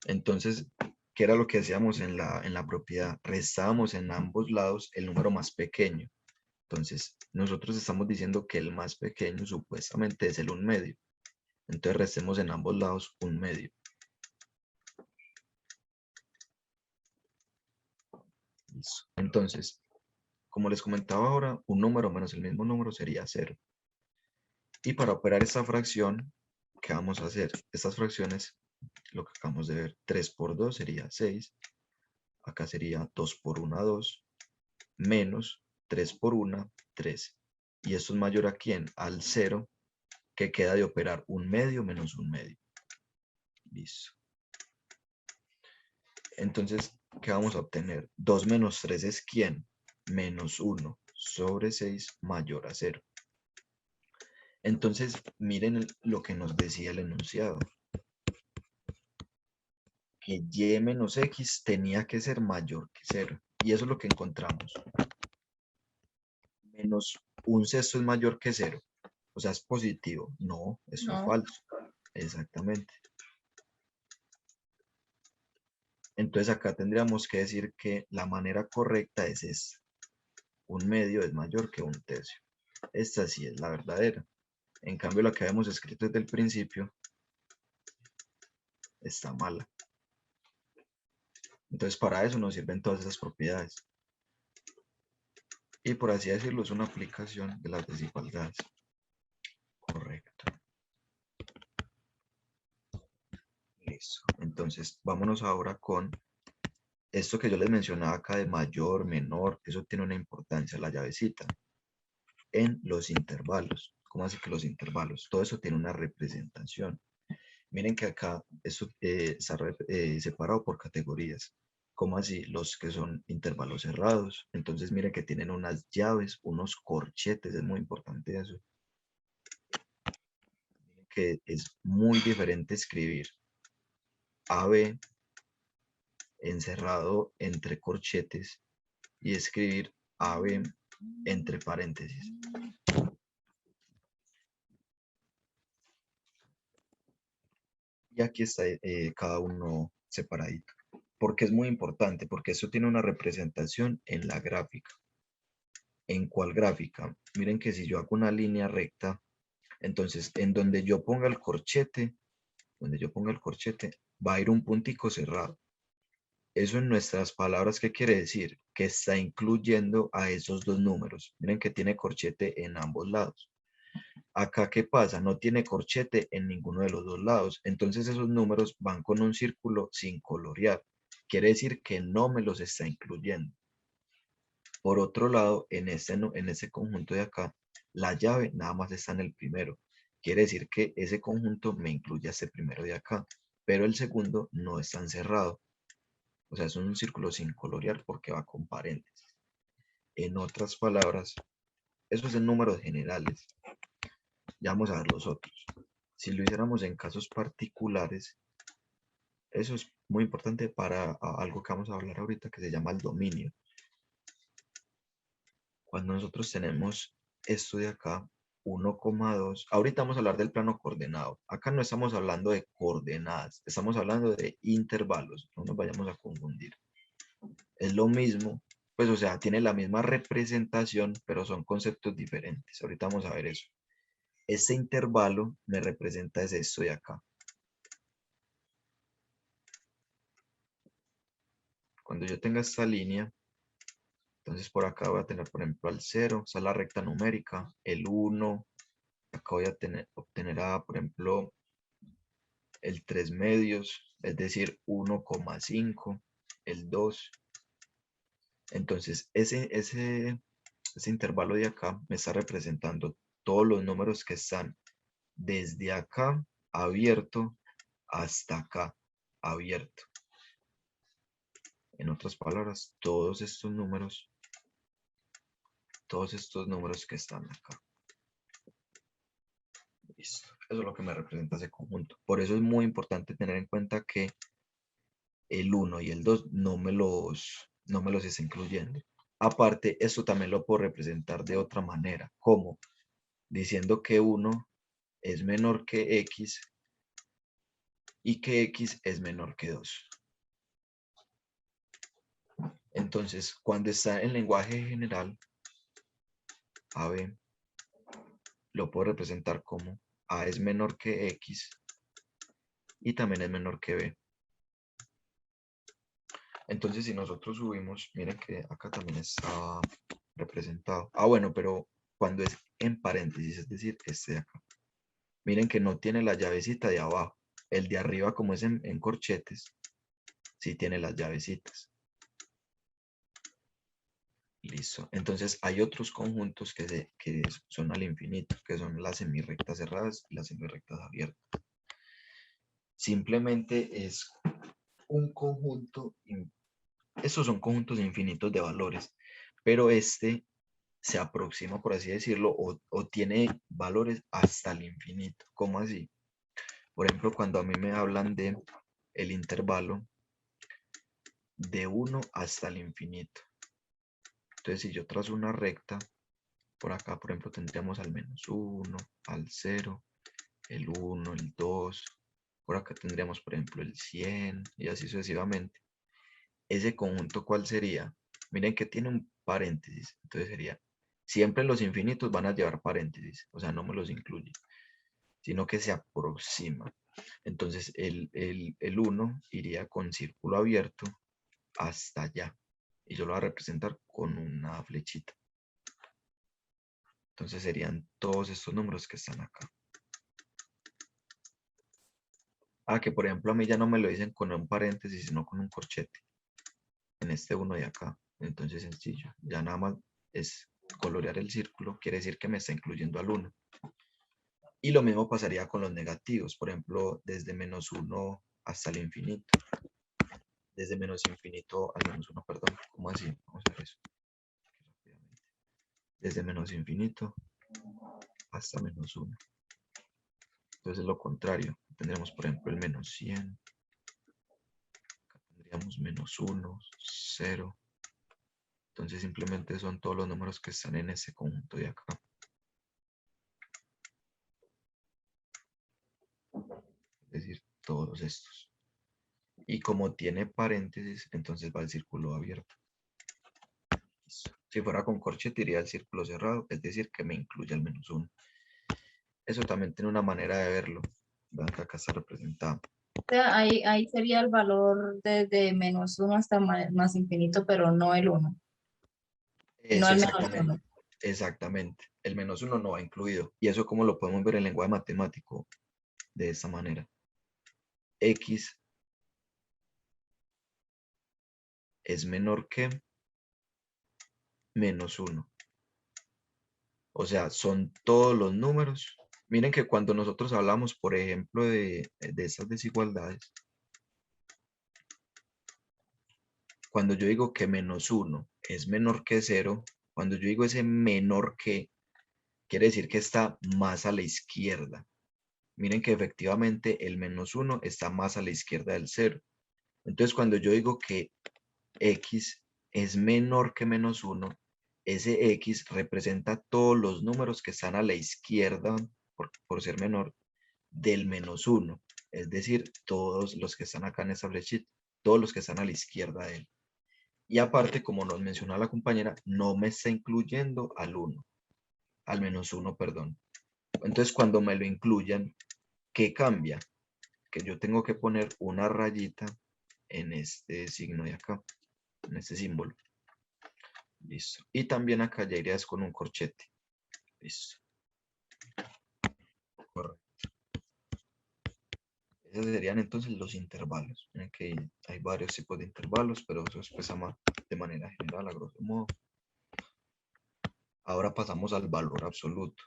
Entonces, ¿qué era lo que hacíamos en la propiedad? Restábamos en ambos lados el número más pequeño. Entonces, nosotros estamos diciendo que el más pequeño supuestamente es el 1/2. Entonces, restemos en ambos lados 1/2. Listo. Entonces, como les comentaba ahora, un número menos el mismo número sería 0. Y para operar esta fracción, ¿qué vamos a hacer? Estas fracciones, lo que acabamos de ver, 3 por 2 sería 6. Acá sería 2 por 1, 2. Menos 3 por 1, 3. Y esto es mayor a ¿quién? Al 0, que queda de operar 1/2 menos 1/2. Listo. Entonces, ¿qué vamos a obtener? 2 menos 3 es ¿quién? Menos 1 sobre 6 mayor a 0. Entonces, miren lo que nos decía el enunciado. Que y menos x tenía que ser mayor que 0. Y eso es lo que encontramos. Menos 1/6 es mayor que 0. O sea, es positivo. No, eso es falso. Exactamente. Entonces acá tendríamos que decir que la manera correcta es esta. 1/2 es mayor que 1/3. Esta sí es la verdadera. En cambio, la que habíamos escrito desde el principio está mala. Entonces, para eso nos sirven todas esas propiedades. Y por así decirlo, es una aplicación de las desigualdades. Correcto. Listo. Entonces, vámonos ahora con esto que yo les mencionaba acá de mayor, menor. Eso tiene una importancia, la llavecita. En los intervalos. ¿Cómo así que los intervalos? Todo eso tiene una representación. Miren que acá esto está separado por categorías. ¿Cómo así? Los que son intervalos cerrados. Entonces miren que tienen unas llaves, unos corchetes. Es muy importante eso. Miren que es muy diferente escribir AB encerrado entre corchetes y escribir AB entre paréntesis. Y aquí está cada uno separadito. Porque es muy importante, porque esto tiene una representación en la gráfica. ¿En cuál gráfica? Miren que si yo hago una línea recta, entonces en donde yo ponga el corchete, va a ir un puntico cerrado. Eso en nuestras palabras, ¿qué quiere decir? Que está incluyendo a esos dos números. Miren que tiene corchete en ambos lados. Acá, ¿qué pasa? No tiene corchete en ninguno de los dos lados. Entonces esos números van con un círculo sin colorear. Quiere decir que no me los está incluyendo. Por otro lado, en ese conjunto de acá, la llave nada más está en el primero. Quiere decir que ese conjunto me incluye a este primero de acá, pero el segundo no está encerrado. O sea, es un círculo sin colorear porque va con paréntesis. En otras palabras, eso es en números generales. Ya vamos a ver los otros. Si lo hiciéramos en casos particulares, eso es muy importante para algo que vamos a hablar ahorita que se llama el dominio. Cuando nosotros tenemos esto de acá, 1,2, ahorita vamos a hablar del plano coordenado. Acá no estamos hablando de coordenadas, estamos hablando de intervalos, no nos vayamos a confundir. Es lo mismo, pues o sea, tiene la misma representación, pero son conceptos diferentes. Ahorita vamos a ver eso. Este intervalo me representa es esto de acá. Cuando yo tenga esta línea, entonces por acá voy a tener, por ejemplo, al 0, esa es la recta numérica, el 1, acá voy a obtener, por ejemplo, el 3 medios, es decir, 1,5, el 2. Entonces, ese intervalo de acá me está representando todos los números que están desde acá abierto hasta acá abierto. En otras palabras, todos estos números que están acá. Listo. Eso es lo que me representa ese conjunto. Por eso es muy importante tener en cuenta que el 1 y el 2 no me los está incluyendo. Aparte, esto también lo puedo representar de otra manera. ¿Cómo? Diciendo que 1 es menor que X y que X es menor que 2. Entonces, cuando está en lenguaje general, AB, lo puedo representar como A es menor que X y también es menor que B. Entonces, si nosotros subimos, miren que acá también está representado. Ah, bueno, pero cuando es en paréntesis, es decir, este de acá. Miren que no tiene la llavecita de abajo. El de arriba, como es en corchetes, sí tiene las llavecitas. Listo. Entonces, hay otros conjuntos que son al infinito, que son las semirrectas cerradas y las semirrectas abiertas. Simplemente es un conjunto, estos son conjuntos infinitos de valores, pero este se aproxima, por así decirlo, o tiene valores hasta el infinito. ¿Cómo así? Por ejemplo, cuando a mí me hablan de el intervalo de 1 hasta el infinito. Entonces, si yo trazo una recta, por acá, por ejemplo, tendríamos al menos 1, al 0, el 1, el 2. Por acá tendríamos, por ejemplo, el 100 y así sucesivamente. Ese conjunto, ¿cuál sería? Miren que tiene un paréntesis. Entonces sería, siempre los infinitos van a llevar paréntesis, o sea, no me los incluye. sino que se aproxima. Entonces el 1 iría con círculo abierto hasta allá. Y yo lo voy a representar con una flechita. Entonces serían todos estos números que están acá. Ah, que por ejemplo a mí ya no me lo dicen con un paréntesis, sino con un corchete. En este 1 de acá. Entonces sencillo. Ya nada más es colorear el círculo. Quiere decir que me está incluyendo al 1. Y lo mismo pasaría con los negativos. Por ejemplo, desde -1 hasta el infinito. Desde menos infinito al -1, perdón. ¿Cómo así? Vamos a ver eso. Desde menos infinito hasta -1. Entonces lo contrario. Tendremos, por ejemplo, el -100. Acá tendríamos -1, 0. Entonces simplemente son todos los números que están en ese conjunto de acá. Es decir, todos estos. Y como tiene paréntesis, entonces va el círculo abierto. Si fuera con corchete iría el círculo cerrado, es decir, que me incluye al -1. Eso también tiene una manera de verlo. Vean que acá está representado. O sea, ahí sería el valor desde -1 hasta más infinito, pero no el 1, no Eso el -1. exactamente. Exactamente. El -1 no va incluido. Y eso como lo podemos ver en lenguaje matemático de esta manera. X es menor que -1. O sea, son todos los números. Miren que cuando nosotros hablamos, por ejemplo, de esas desigualdades, cuando yo digo que -1 es menor que 0, cuando yo digo ese menor que, quiere decir que está más a la izquierda. Miren que efectivamente el -1 está más a la izquierda del 0. Entonces, cuando yo digo que X es menor que -1, ese X representa todos los números que están a la izquierda, por ser menor, del -1. Es decir, todos los que están acá en esta flechita, todos los que están a la izquierda de él. Y aparte, como nos mencionó la compañera, no me está incluyendo al 1, al -1, perdón. Entonces, cuando me lo incluyan, ¿qué cambia? Que yo tengo que poner una rayita en este signo de acá, en este símbolo. Listo. Y también acá ya irías con un corchete. Listo. Correcto. Esos serían entonces los intervalos. Miren que hay varios tipos de intervalos, pero eso expresa más de manera general, a grosso modo. Ahora pasamos al valor absoluto.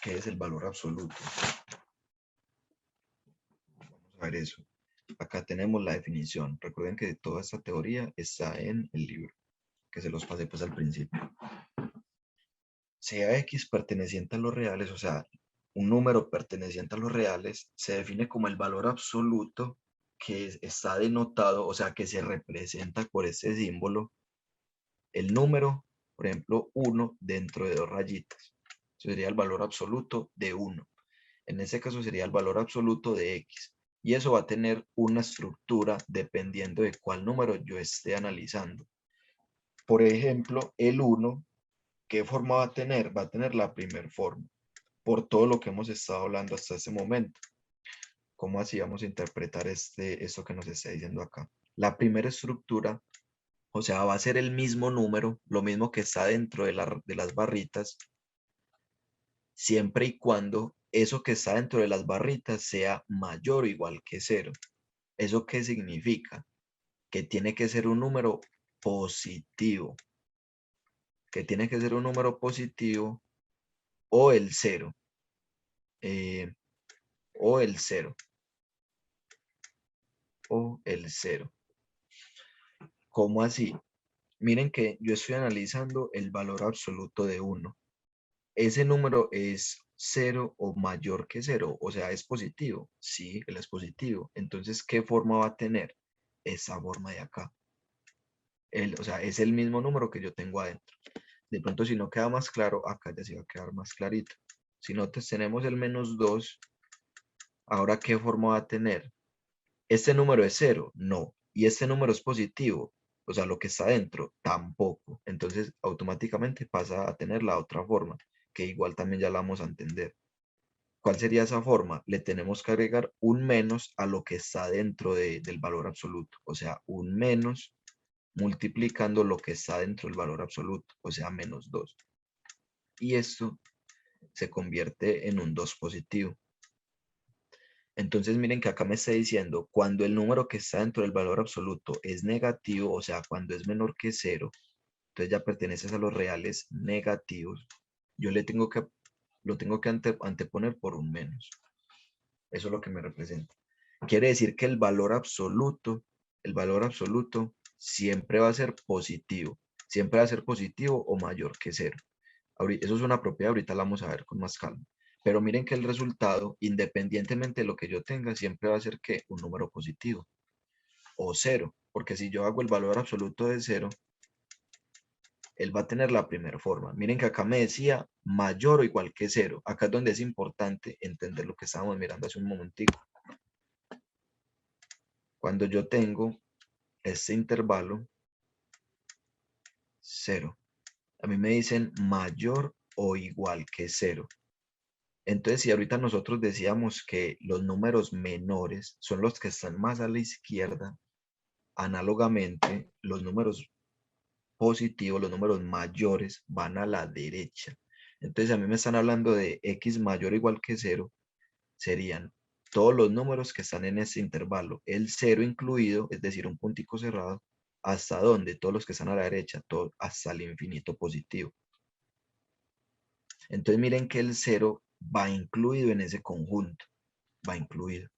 ¿Qué es el valor absoluto? Vamos a ver eso. Acá tenemos la definición. Recuerden que toda esta teoría está en el libro, que se los pasé pues al principio. Sea X perteneciente a los reales, o sea, un número perteneciente a los reales, se define como el valor absoluto que está denotado, o sea, que se representa por este símbolo, el número, por ejemplo, 1 dentro de dos rayitas. Eso sería el valor absoluto de 1. En este caso sería el valor absoluto de X. Y eso va a tener una estructura dependiendo de cuál número yo esté analizando. Por ejemplo, el 1, ¿qué forma va a tener? Va a tener la primera forma, por todo lo que hemos estado hablando hasta este momento. ¿Cómo así vamos a interpretar esto que nos está diciendo acá? La primera estructura, o sea, va a ser el mismo número, lo mismo que está dentro de las barritas, siempre y cuando eso que está dentro de las barritas sea mayor o igual que 0. ¿Eso qué significa? Que tiene que ser un número positivo. Que tiene que ser un número positivo o el 0. O el 0. O el 0. ¿Cómo así? Miren que yo estoy analizando el valor absoluto de 1. Ese número es 0 o mayor que 0, o sea, es positivo. Sí, él es positivo. Entonces, ¿qué forma va a tener? Esa forma de acá. O sea, es el mismo número que yo tengo adentro. De pronto, si no queda más claro, acá ya se va a quedar más clarito. Si no, tenemos el -2. Ahora, ¿qué forma va a tener? ¿Este número es 0? No. ¿Y este número es positivo? O sea, lo que está dentro, tampoco. Entonces, automáticamente pasa a tener la otra forma, que igual también ya la vamos a entender. ¿Cuál sería esa forma? Le tenemos que agregar un menos a lo que está dentro del valor absoluto. O sea, un menos multiplicando lo que está dentro del valor absoluto. O sea, menos 2. Y esto se convierte en un 2 positivo. Entonces miren que acá me está diciendo, cuando el número que está dentro del valor absoluto es negativo, o sea, cuando es menor que 0, entonces ya perteneces a los reales negativos, yo lo tengo que anteponer por un menos. Eso es lo que me representa. Quiere decir que el valor absoluto siempre va a ser positivo. Siempre va a ser positivo o mayor que 0. Eso es una propiedad, ahorita la vamos a ver con más calma. Pero miren que el resultado, independientemente de lo que yo tenga, siempre va a ser que un número positivo o 0. Porque si yo hago el valor absoluto de 0, él va a tener la primera forma. Miren que acá me decía mayor o igual que 0. Acá es donde es importante entender lo que estábamos mirando hace un momentico. Cuando yo tengo este intervalo, 0. A mí me dicen mayor o igual que 0. Entonces, si ahorita nosotros decíamos que los números menores son los que están más a la izquierda, análogamente, los números positivos, los números mayores, van a la derecha. Entonces, a mí me están hablando de x mayor o igual que 0, serían todos los números que están en este intervalo, el 0 incluido, es decir, un puntico cerrado, hasta donde todos los que están a la derecha, todo, hasta el infinito positivo. Entonces miren que el 0 va incluido en ese conjunto, va incluido.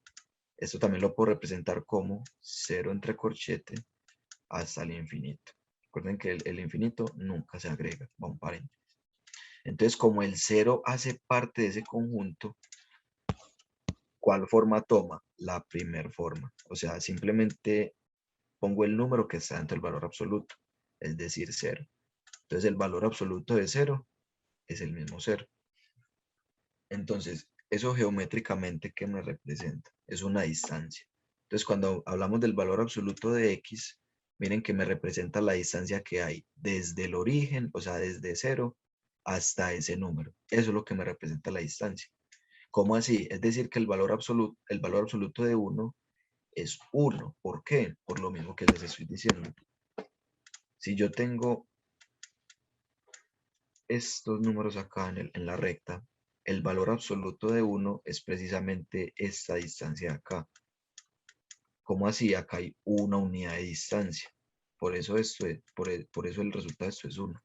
Esto también lo puedo representar como 0 entre corchete hasta el infinito. Recuerden que el infinito nunca se agrega, va un paréntesis. Entonces, como el 0 hace parte de ese conjunto, ¿cuál forma toma? La primera forma. O sea, simplemente pongo el número que está dentro del valor absoluto, es decir, 0. Entonces, el valor absoluto de 0 es el mismo 0. Entonces, eso geométricamente, ¿qué me representa? Es una distancia. Entonces, cuando hablamos del valor absoluto de x, miren que me representa la distancia que hay desde el origen, o sea, desde 0 hasta ese número. Eso es lo que me representa la distancia. ¿Cómo así? Es decir, que el valor absoluto de 1 es 1. ¿Por qué? Por lo mismo que les estoy diciendo. Si yo tengo estos números acá en la recta, el valor absoluto de 1 es precisamente esta distancia de acá. ¿Cómo así? Acá hay una unidad de distancia. Por eso, por eso el resultado de esto es 1.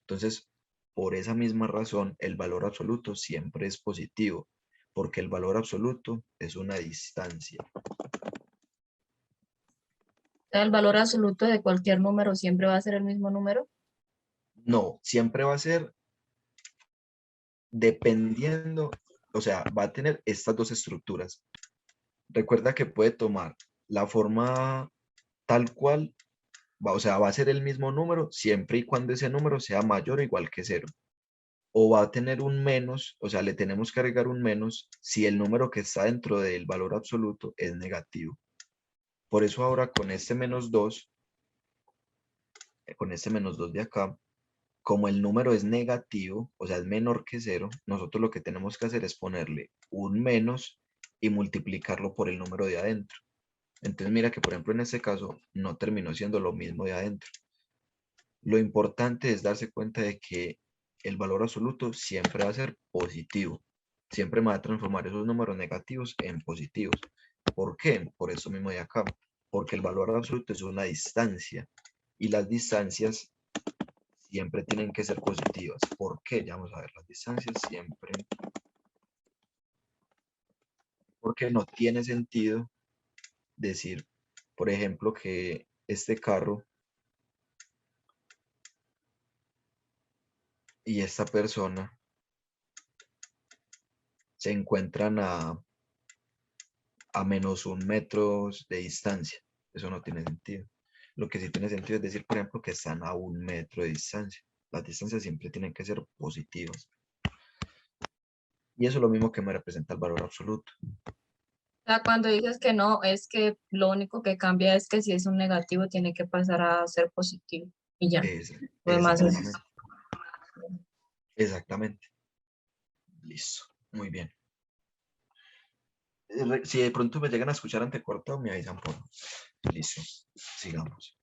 Entonces, por esa misma razón, el valor absoluto siempre es positivo, porque el valor absoluto es una distancia. ¿El valor absoluto de cualquier número siempre va a ser el mismo número? No, siempre va a ser dependiendo, o sea, va a tener estas dos estructuras. Recuerda que puede tomar la forma tal cual, o sea, va a ser el mismo número siempre y cuando ese número sea mayor o igual que 0. O va a tener un menos, o sea, le tenemos que agregar un menos si el número que está dentro del valor absoluto es negativo. Por eso ahora con este menos 2, de acá, como el número es negativo, o sea, es menor que 0, nosotros lo que tenemos que hacer es ponerle un menos y multiplicarlo por el número de adentro. Entonces mira que por ejemplo en este caso no terminó siendo lo mismo de adentro. Lo importante es darse cuenta de que el valor absoluto siempre va a ser positivo. Siempre me va a transformar esos números negativos en positivos. ¿Por qué? Por eso mismo de acá. Porque el valor absoluto es una distancia. Y las distancias siempre tienen que ser positivas. ¿Por qué? Ya vamos a ver, las distancias siempre. Porque no tiene sentido decir, por ejemplo, que este carro y esta persona se encuentran a menos 1 metro de distancia. Eso no tiene sentido. Lo que sí tiene sentido es decir, por ejemplo, que están a 1 metro de distancia. Las distancias siempre tienen que ser positivas. Y eso es lo mismo que me representa el valor absoluto. O sea, cuando dices que no, es que lo único que cambia es que si es un negativo tiene que pasar a ser positivo y ya. Lo demás es... Exactamente. Exactamente. Listo. Muy bien. Si de pronto me llegan a escuchar antecortado, me avisan por. Listo, sigamos.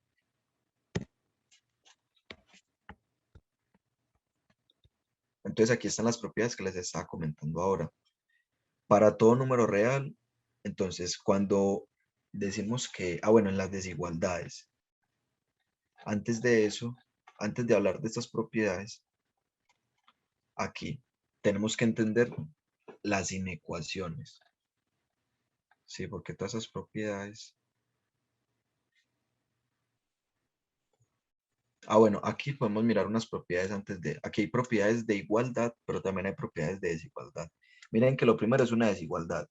Entonces aquí están las propiedades que les estaba comentando ahora. Para todo número real, entonces cuando decimos que, bueno, en las desigualdades, antes de eso, antes de hablar de estas propiedades, aquí tenemos que entender las inecuaciones. Sí, porque todas esas propiedades. Bueno, aquí podemos mirar unas propiedades antes de. Aquí hay propiedades de igualdad, pero también hay propiedades de desigualdad. Miren que lo primero es una desigualdad.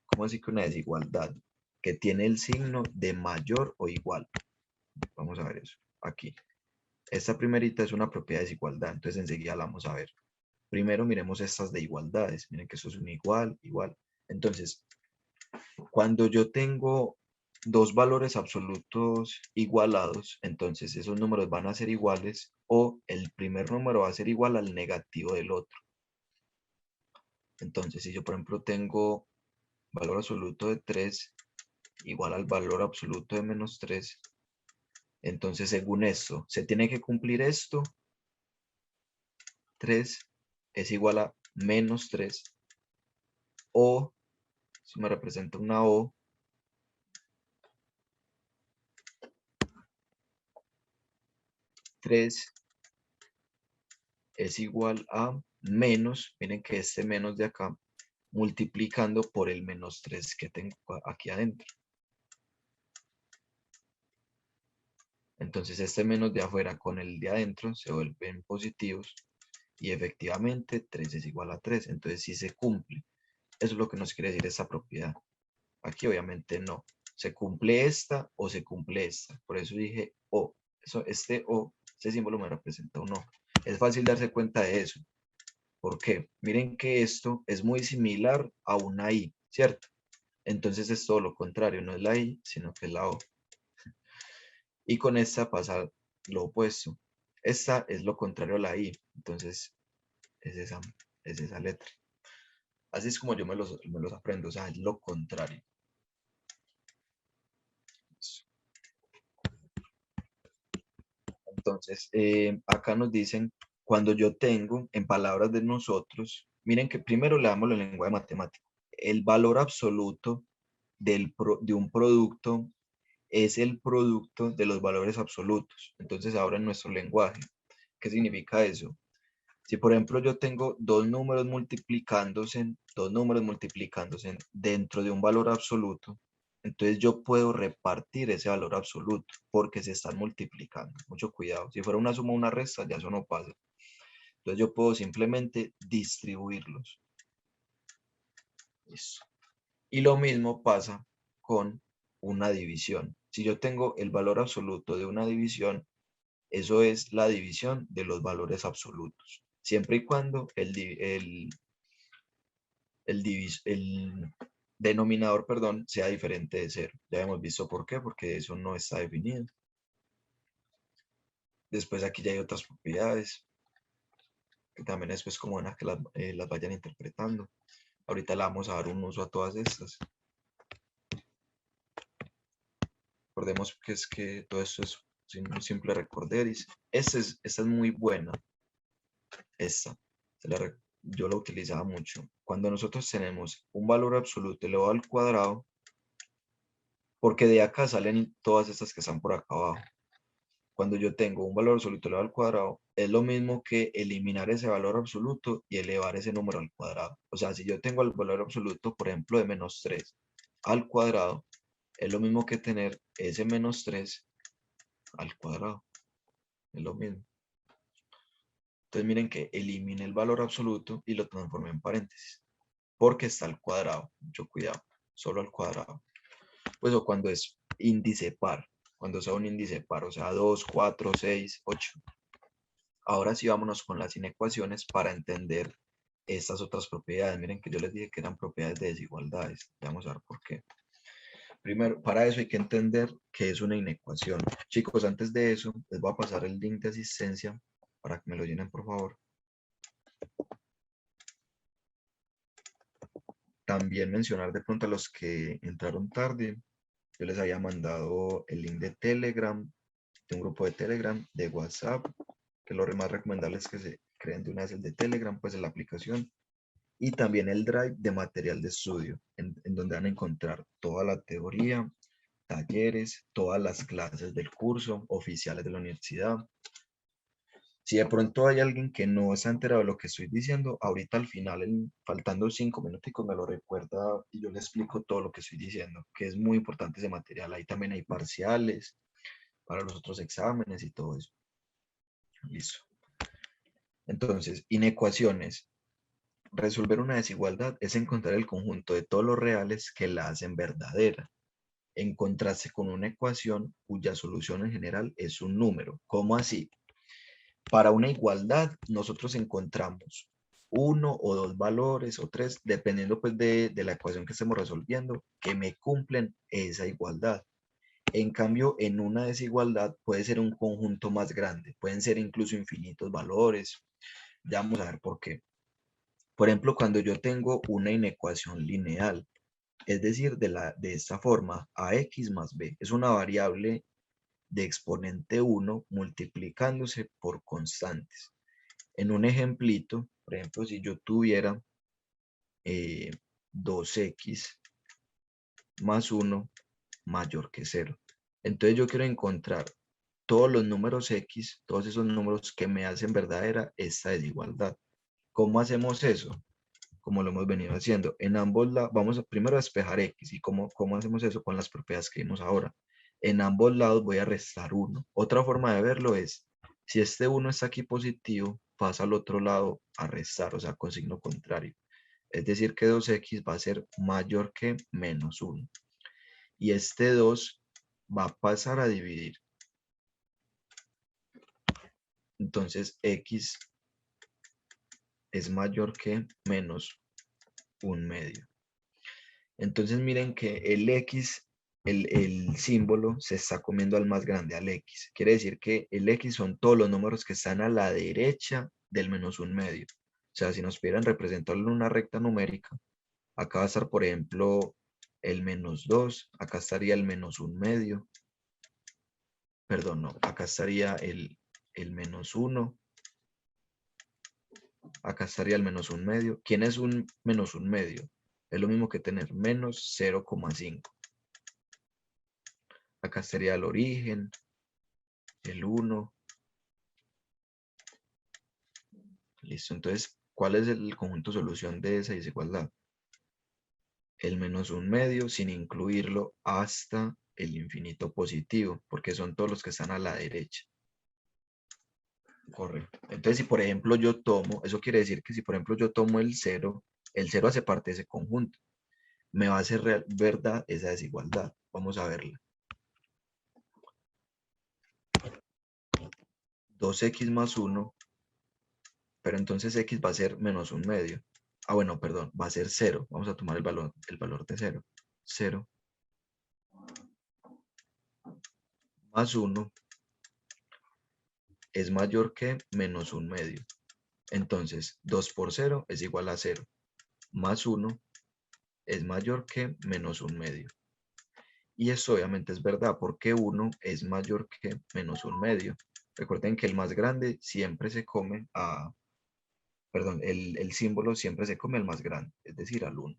¿Cómo así que una desigualdad? Que tiene el signo de mayor o igual. Vamos a ver eso. Aquí. Esta primerita es una propiedad de desigualdad, entonces enseguida la vamos a ver. Primero miremos estas de igualdades. Miren que eso es un igual, igual. Entonces, cuando yo tengo dos valores absolutos igualados, entonces esos números van a ser iguales o el primer número va a ser igual al negativo del otro. Entonces, si yo, por ejemplo, tengo valor absoluto de 3 igual al valor absoluto de menos 3, entonces según esto, se tiene que cumplir esto, 3 es igual a menos 3, o, eso me representa una O, 3 es igual a menos, miren que este menos de acá, multiplicando por el menos 3 que tengo aquí adentro. Entonces este menos de afuera con el de adentro se vuelven positivos y efectivamente 3 es igual a 3. Entonces sí se cumple. Eso es lo que nos quiere decir esta propiedad. Aquí obviamente no. Se cumple esta o se cumple esta. Por eso dije O. Este O, este símbolo me representa un O. Es fácil darse cuenta de eso. ¿Por qué? Miren que esto es muy similar a una I, ¿cierto? Entonces es todo lo contrario, no es la I, sino que es la O. Y con esta pasa lo opuesto. Esta es lo contrario a la I, entonces es esa letra. Así es como yo me los aprendo, o sea, es lo contrario. Entonces, acá nos dicen, cuando yo tengo, en palabras de nosotros, miren que primero le damos el lenguaje matemático. El valor absoluto de un producto es el producto de los valores absolutos. Entonces, ahora en nuestro lenguaje, ¿qué significa eso? Si, por ejemplo, yo tengo dos números multiplicándose dentro de un valor absoluto, entonces yo puedo repartir ese valor absoluto porque se están multiplicando. Mucho cuidado. Si fuera una suma o una resta, ya eso no pasa. Entonces yo puedo simplemente distribuirlos. Eso. Y lo mismo pasa con una división. Si yo tengo el valor absoluto de una división, eso es la división de los valores absolutos. Siempre y cuando el denominador, perdón, sea diferente de 0. Ya hemos visto por qué, porque eso no está definido. Después aquí ya hay otras propiedades, que también es pues como buena que las vayan interpretando. Ahorita le vamos a dar un uso a todas estas. Recordemos que es que todo esto es un simple recorderis. Esta es muy buena. Esta, yo la utilizaba mucho. Cuando nosotros tenemos un valor absoluto elevado al cuadrado, porque de acá salen todas estas que están por acá abajo. Cuando yo tengo un valor absoluto elevado al cuadrado, es lo mismo que eliminar ese valor absoluto y elevar ese número al cuadrado. O sea, si yo tengo el valor absoluto, por ejemplo, de menos 3 al cuadrado, es lo mismo que tener ese menos 3 al cuadrado. Es lo mismo. Entonces miren que elimine el valor absoluto y lo transforme en paréntesis. Porque está al cuadrado. Mucho cuidado. Solo al cuadrado. Pues o cuando es índice par. Cuando sea un índice par. O sea, 2, 4, 6, 8. Ahora sí vámonos con las inecuaciones para entender estas otras propiedades. Miren que yo les dije que eran propiedades de desigualdades. Vamos a ver por qué. Primero, para eso hay que entender qué es una inecuación. Chicos, antes de eso, les voy a pasar el link de asistencia para que me lo llenen, por favor. también mencionar de pronto a los que entraron tarde, yo les había mandado el link de Telegram, de un grupo de Telegram, de WhatsApp, que lo más recomendable es que se creen de una vez el de Telegram, pues en la aplicación, y también el Drive de material de estudio, en donde van a encontrar toda la teoría, talleres, todas las clases del curso, oficiales de la universidad. Si de pronto hay alguien que no se ha enterado de lo que estoy diciendo, ahorita al final, faltando 5 minutos, me lo recuerda y yo le explico todo lo que estoy diciendo, que es muy importante ese material. Ahí también hay parciales para los otros exámenes y todo eso. Listo. Entonces, inecuaciones. Resolver una desigualdad es encontrar el conjunto de todos los reales que la hacen verdadera, en contraste con una ecuación cuya solución en general es un número. ¿Cómo así? Para una igualdad, nosotros encontramos uno o dos valores o tres, dependiendo pues de la ecuación que estemos resolviendo, que me cumplen esa igualdad. En cambio, en una desigualdad puede ser un conjunto más grande, pueden ser incluso infinitos valores. Ya vamos a ver por qué. Por ejemplo, cuando yo tengo una inecuación lineal, es decir, de esta forma, ax más b, es una variable de exponente 1 multiplicándose por constantes. En un ejemplito, por ejemplo, si yo tuviera 2x más 1 mayor que 0. Entonces yo quiero encontrar todos los números x, todos esos números que me hacen verdadera esta desigualdad. ¿Cómo hacemos eso? Como lo hemos venido haciendo. En ambos lados, vamos a primero a despejar x. ¿Y cómo hacemos eso? Con las propiedades que vimos ahora. En ambos lados voy a restar 1. Otra forma de verlo es, si este 1 está aquí positivo, pasa al otro lado a restar, o sea, con signo contrario. Es decir, que 2x va a ser mayor que menos 1. Y este 2 va a pasar a dividir. Entonces, x es mayor que menos 1/2. Entonces miren que el x, el símbolo, se está comiendo al más grande, al x. Quiere decir que el x son todos los números que están a la derecha del menos 1/2. O sea, si nos pidieran representarlo en una recta numérica, acá va a estar, por ejemplo, el menos 2, acá estaría el menos 1/2. Perdón, no, acá estaría el menos 1. Acá estaría el menos 1/2. ¿Quién es un menos 1/2? Es lo mismo que tener menos 0,5. Acá estaría el origen, el 1. Listo, entonces, ¿cuál es el conjunto solución de esa desigualdad? El menos 1/2 sin incluirlo hasta el infinito positivo, porque son todos los que están a la derecha. Correcto. Entonces, si por ejemplo yo tomo, eso quiere decir que si por ejemplo yo tomo el 0 hace parte de ese conjunto. Me va a hacer verdad esa desigualdad. Vamos a verla. 2x más 1, pero entonces x va a ser menos 1/2. Ah, bueno, perdón, va a ser 0. Vamos a tomar el valor de 0. 0 más 1 es mayor que menos 1/2. Entonces, 2 por 0 es igual a 0. Más 1 es mayor que menos 1/2. Y eso obviamente es verdad, porque 1 es mayor que menos 1/2. Recuerden que el más grande siempre se come a... Perdón, el símbolo siempre se come al más grande, es decir, al 1.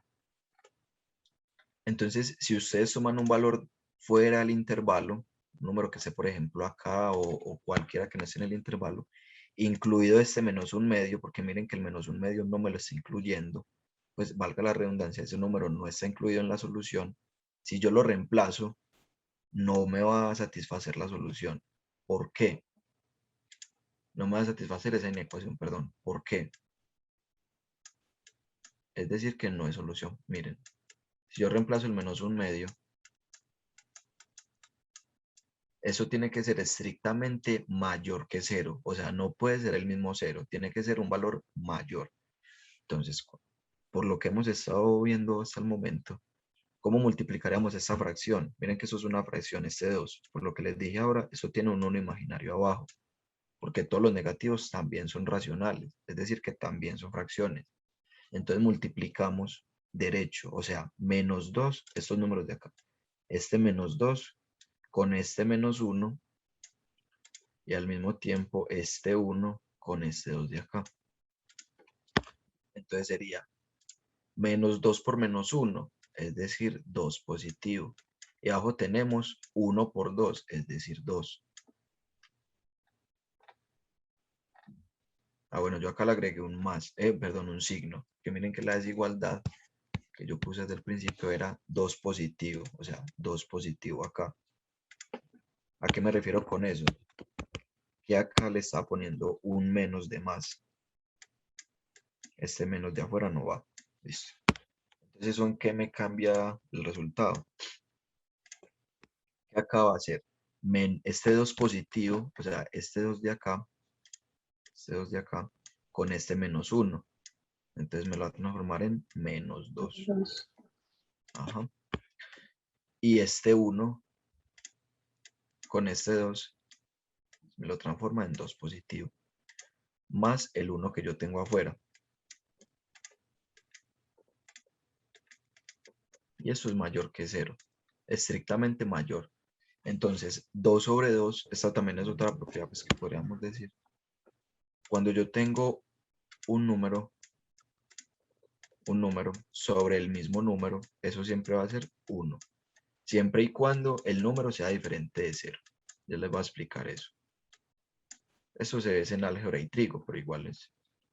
Entonces, si ustedes suman un valor fuera del intervalo, un número que esté, por ejemplo, acá o cualquiera que no esté en el intervalo, incluido este menos 1/2, porque miren que el menos 1/2 no me lo está incluyendo, pues valga la redundancia, ese número no está incluido en la solución. Si yo lo reemplazo, no me va a satisfacer la solución. ¿Por qué? No me va a satisfacer esa inecuación, perdón. ¿Por qué? Es decir, que no es solución. Miren, si yo reemplazo el menos 1/2, eso tiene que ser estrictamente mayor que 0. O sea, no puede ser el mismo 0. Tiene que ser un valor mayor. Entonces, por lo que hemos estado viendo hasta el momento, ¿cómo multiplicaríamos esta fracción? Miren que eso es una fracción, este 2. Por lo que les dije ahora, eso tiene un 1 imaginario abajo. Porque todos los negativos también son racionales. Es decir, que también son fracciones. Entonces multiplicamos derecho, o sea, menos 2, estos números de acá. Este menos 2 con este menos 1 y al mismo tiempo este 1 con este 2 de acá. Entonces sería menos 2 por menos 1, es decir, 2 positivo. Y abajo tenemos 1 por 2, es decir, 2. Ah, bueno, yo acá le agregué un más, perdón, un signo. Que miren que la desigualdad que yo puse desde el principio era 2 positivo, o sea, 2 positivo acá. ¿A qué me refiero con eso? Que acá le está poniendo un menos de más. Este menos de afuera no va. Listo. Entonces, ¿eso en qué me cambia el resultado? Que acá va a ser este 2 positivo, o sea, este 2 de acá, con este menos 1. Entonces me lo va a transformar en menos 2. Ajá. Y este 1 con este 2 me lo transforma en 2 positivo. Más el 1 que yo tengo afuera. Y eso es mayor que 0. Estrictamente mayor. Entonces, 2 sobre 2, esta también es otra propiedad pues, que podríamos decir. Cuando yo tengo un número sobre el mismo número, eso siempre va a ser 1. Siempre y cuando el número sea diferente de 0. Ya les voy a explicar eso. Eso se ve en álgebra y trigo, pero igual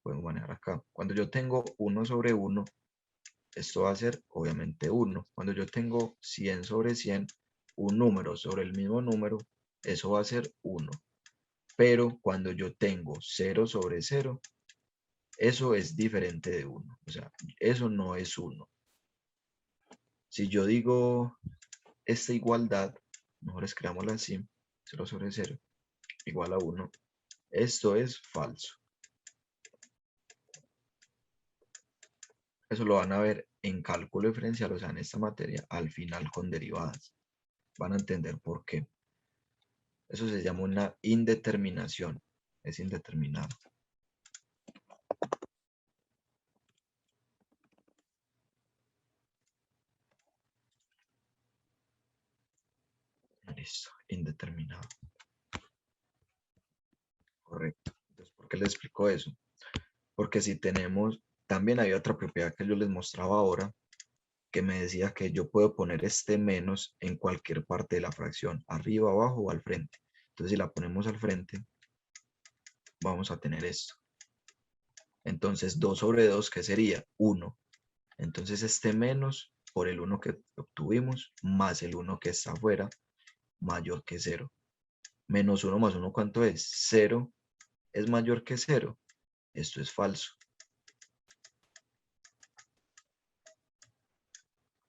podemos manejar acá. Cuando yo tengo 1 sobre 1, esto va a ser obviamente 1. Cuando yo tengo 100 sobre 100, un número sobre el mismo número, eso va a ser 1. Pero cuando yo tengo 0 sobre 0, eso es diferente de 1. O sea, eso no es 1. Si yo digo esta igualdad, mejor escribámosla así, 0 sobre 0, igual a 1. Esto es falso. Eso lo van a ver en cálculo diferencial, o sea, en esta materia, al final con derivadas. Van a entender por qué. Eso se llama una indeterminación. Es indeterminado. Listo, indeterminado. Correcto. Entonces, ¿por qué les explico eso? Porque si tenemos, también hay otra propiedad que yo les mostraba ahora, que me decía que yo puedo poner este menos en cualquier parte de la fracción, arriba, abajo o al frente. Entonces, si la ponemos al frente, vamos a tener esto. Entonces, 2 sobre 2, ¿qué sería? 1. Entonces, este menos por el 1 que obtuvimos, más el 1 que está afuera, mayor que 0. Menos 1 más 1, ¿cuánto es? 0 es mayor que 0. Esto es falso.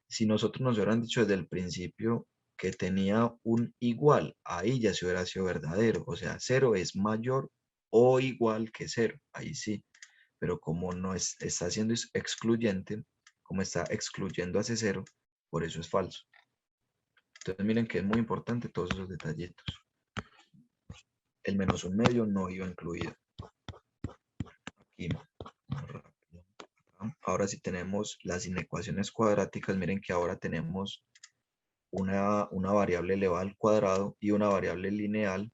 Si nosotros nos hubieran dicho desde el principio que tenía un igual, ahí ya se hubiera sido verdadero. O sea, 0 es mayor o igual que 0. Ahí sí. Pero como no está siendo excluyente, como está excluyendo hacia 0, por eso es falso. Entonces miren que es muy importante todos esos detallitos. El menos un medio no iba incluido. Aquí, ahora sí tenemos las inecuaciones cuadráticas. Miren que ahora tenemos una variable elevada al cuadrado y una variable lineal.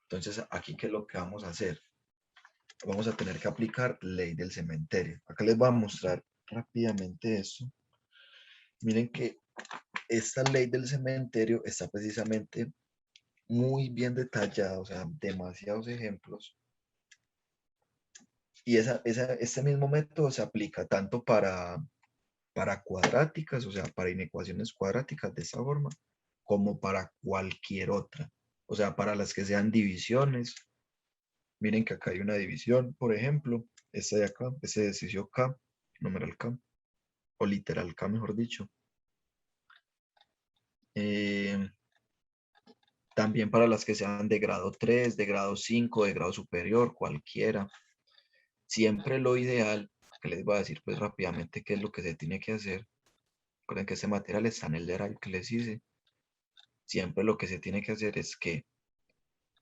Entonces, aquí, ¿qué es lo que vamos a hacer? Vamos a tener que aplicar ley del cementerio. Acá les voy a mostrar rápidamente eso. Miren que esta ley del cementerio está precisamente muy bien detallada, o sea, demasiados ejemplos. Y este mismo método se aplica tanto para cuadráticas, o sea, para inecuaciones cuadráticas de esta forma, como para cualquier otra. O sea, para las que sean divisiones. Miren que acá hay una división, por ejemplo, esta de acá, ese ejercicio K, numeral K, o literal K, mejor dicho. También para las que sean de grado 3, de grado 5, de grado superior, cualquiera. Siempre lo ideal, que les voy a decir pues rápidamente qué es lo que se tiene que hacer. Recuerden que este material está en el drive que les hice. Siempre lo que se tiene que hacer es que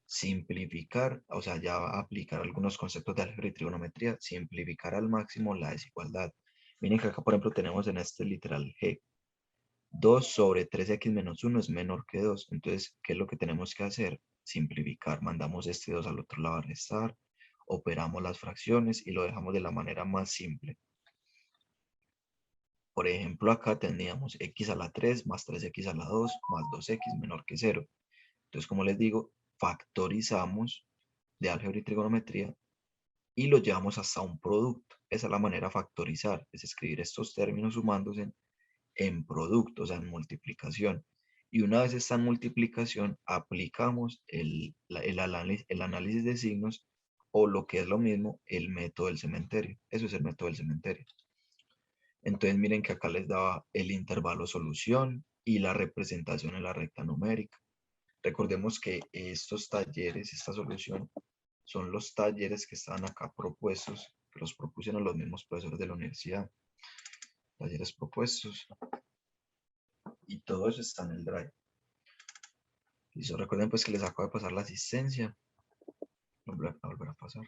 simplificar, o sea, ya aplicar algunos conceptos de álgebra y trigonometría, simplificar al máximo la desigualdad. Miren que acá, por ejemplo, tenemos en este literal G. 2 sobre 3x menos 1 es menor que 2. Entonces, ¿qué es lo que tenemos que hacer? Simplificar. Mandamos este 2 al otro lado a restar, operamos las fracciones y lo dejamos de la manera más simple. Por ejemplo, acá tendríamos x a la 3 más 3x a la 2 más 2x menor que 0. Entonces, como les digo, factorizamos de álgebra y trigonometría y lo llevamos hasta un producto. Esa es la manera de factorizar, es escribir estos términos sumándose en producto, o sea, en multiplicación. Y una vez está en multiplicación, aplicamos el análisis de signos o lo que es lo mismo, el método del cementerio. Eso es el método del cementerio. Entonces miren que acá les daba el intervalo solución y la representación en la recta numérica. Recordemos que estos talleres, esta solución, son los talleres que estaban acá propuestos, que los propusieron los mismos profesores de la universidad. Talleres propuestos. Y todo eso está en el Drive. Listo, recuerden pues que les acabo de pasar la asistencia. Volver a pasar.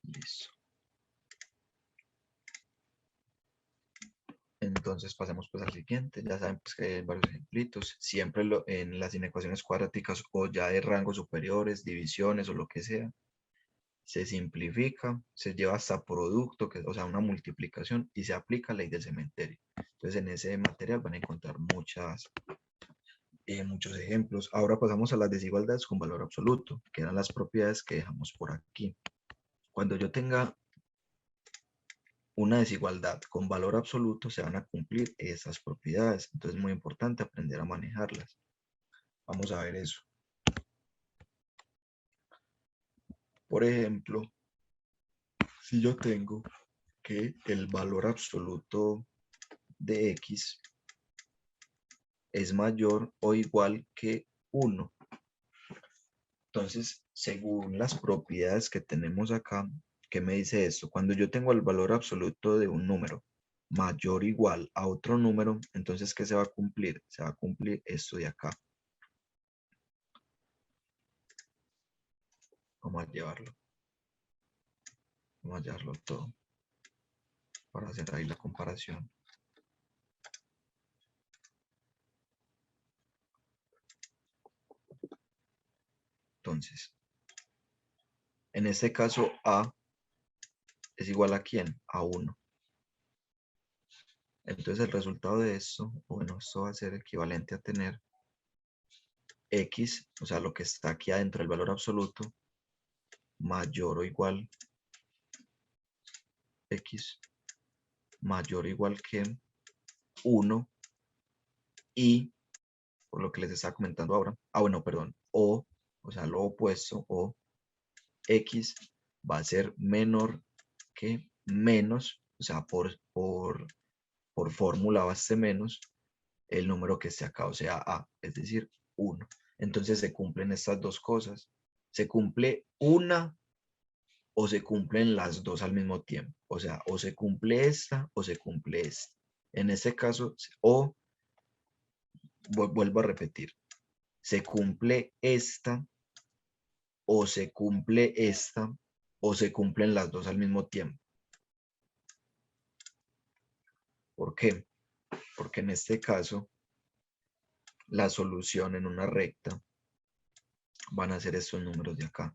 Listo. Entonces pasemos pues al siguiente. Ya saben pues que hay varios ejemplitos. Siempre en las inecuaciones cuadráticas o ya de rangos superiores, divisiones o lo que sea, se simplifica, se lleva hasta producto, o sea, una multiplicación y se aplica la ley del cementerio. Entonces en ese material van a encontrar muchos ejemplos. Ahora pasamos a las desigualdades con valor absoluto, que eran las propiedades que dejamos por aquí. Cuando yo tenga una desigualdad con valor absoluto, se van a cumplir esas propiedades. Entonces es muy importante aprender a manejarlas. Vamos a ver eso. Por ejemplo, si yo tengo que el valor absoluto de x es mayor o igual que 1. Entonces, según las propiedades que tenemos acá, ¿qué me dice esto? Cuando yo tengo el valor absoluto de un número mayor o igual a otro número, entonces, ¿qué se va a cumplir? Se va a cumplir esto de acá. Vamos a llevarlo. Vamos a llevarlo todo para hacer ahí la comparación. Entonces, en este caso, A es igual a ¿quién? A 1. Entonces, el resultado de esto, bueno, esto va a ser equivalente a tener X, o sea, lo que está aquí adentro del valor absoluto, mayor o igual X mayor o igual que 1 y, por lo que les estaba comentando ahora, bueno, perdón, o sea, lo opuesto, o X va a ser menor que menos, o sea, por fórmula va a ser menos el número que esté acá, o sea, A, es decir, 1. Entonces se cumplen estas dos cosas. Se cumple una o se cumplen las dos al mismo tiempo. O sea, o se cumple esta o se cumple esta. En este caso, o vuelvo a repetir, se cumple esta o se cumple esta o se cumplen las dos al mismo tiempo. ¿Por qué? Porque en este caso, la solución en una recta van a ser estos números de acá.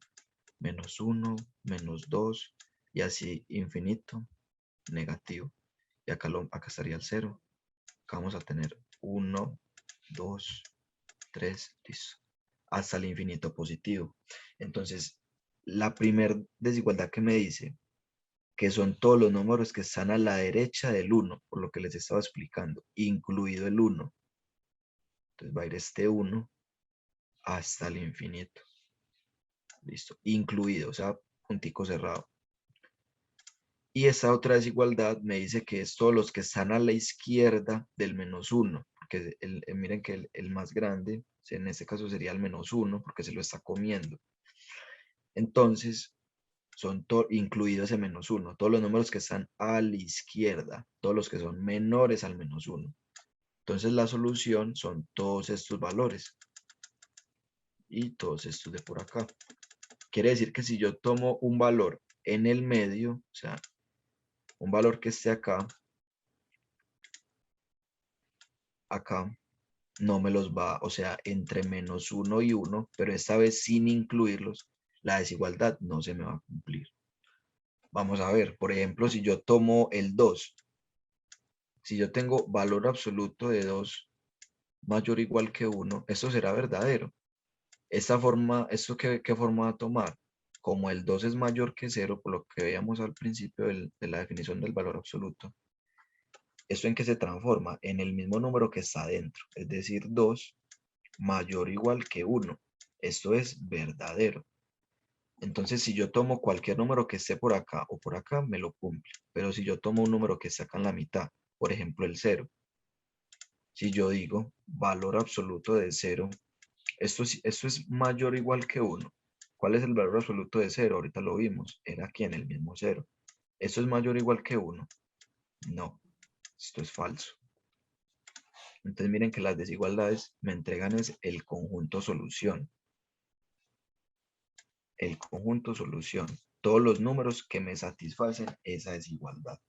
Menos 1, menos 2 y así infinito, negativo. Y acá, acá estaría el 0. Acá vamos a tener 1, 2, 3, listo. Hasta el infinito positivo. Entonces, la primera desigualdad que me dice que son todos los números que están a la derecha del 1, por lo que les estaba explicando, incluido el 1. Entonces va a ir este 1 hasta el infinito. Listo, incluido, o sea, puntico cerrado. Y esta otra desigualdad me dice que es todos los que están a la izquierda del menos 1, porque miren que el más grande, en este caso sería el menos 1, porque se lo está comiendo. Entonces, son incluidos ese menos 1, todos los números que están a la izquierda, todos los que son menores al menos 1. Entonces, la solución son todos estos valores y todos estos de por acá, Quiere decir que si yo tomo un valor en el medio, o sea, un valor que esté acá, no me los va, o sea, entre -1 y 1, pero esta vez sin incluirlos, la desigualdad no se me va a cumplir. Vamos a ver, por ejemplo, si yo tomo el 2, si yo tengo valor absoluto de 2 mayor o igual que 1, esto será verdadero. Esta forma, ¿esto qué forma va a tomar? Como el 2 es mayor que 0, por lo que veíamos al principio de la definición del valor absoluto, ¿esto en qué se transforma? En el mismo número que está dentro, es decir, 2 mayor o igual que 1. Esto es verdadero. Entonces, si yo tomo cualquier número que esté por acá o por acá, me lo cumple. Pero si yo tomo un número que está acá en la mitad, por ejemplo, el 0, si yo digo valor absoluto de 0, esto es mayor o igual que 1. ¿Cuál es el valor absoluto de 0? Ahorita lo vimos, era aquí en el mismo 0. ¿Esto es mayor o igual que 1? No, esto es falso. Entonces miren que las desigualdades me entregan es el conjunto solución. El conjunto solución. Todos los números que me satisfacen esa desigualdad.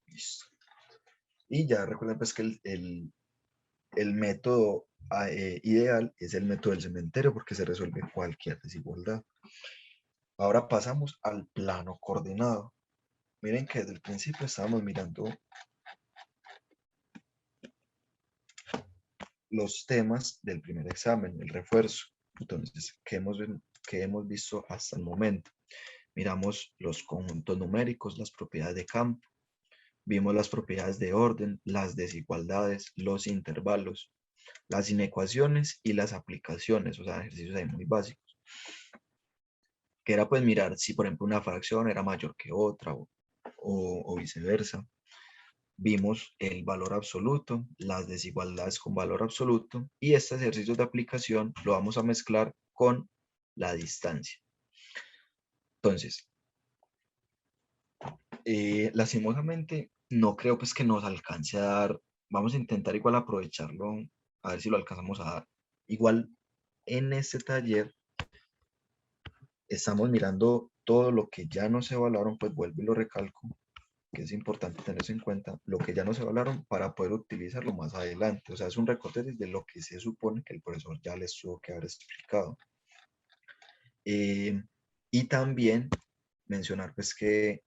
Listo. Y ya recuerden pues que el método ideal es el método del cementerio porque se resuelve cualquier desigualdad. Ahora pasamos al plano coordenado. Miren que desde el principio estábamos mirando los temas del primer examen, el refuerzo. Entonces, ¿qué hemos visto hasta el momento? Miramos los conjuntos numéricos, las propiedades de campo, vimos las propiedades de orden, las desigualdades, los intervalos, las inecuaciones y las aplicaciones, o sea, ejercicios ahí muy básicos. Que era pues mirar si por ejemplo una fracción era mayor que otra o viceversa. Vimos el valor absoluto, las desigualdades con valor absoluto y este ejercicio de aplicación lo vamos a mezclar con la distancia. Entonces, lastimosamente no creo pues que nos alcance a dar, vamos a intentar igual aprovecharlo, a ver si lo alcanzamos a dar. Igual en este taller estamos mirando todo lo que ya no se evaluaron, pues vuelvo y lo recalco, que es importante tener eso en cuenta, lo que ya no se evaluaron para poder utilizarlo más adelante. O sea, es un recorte de lo que se supone que el profesor ya les tuvo que haber explicado. Y también mencionar pues que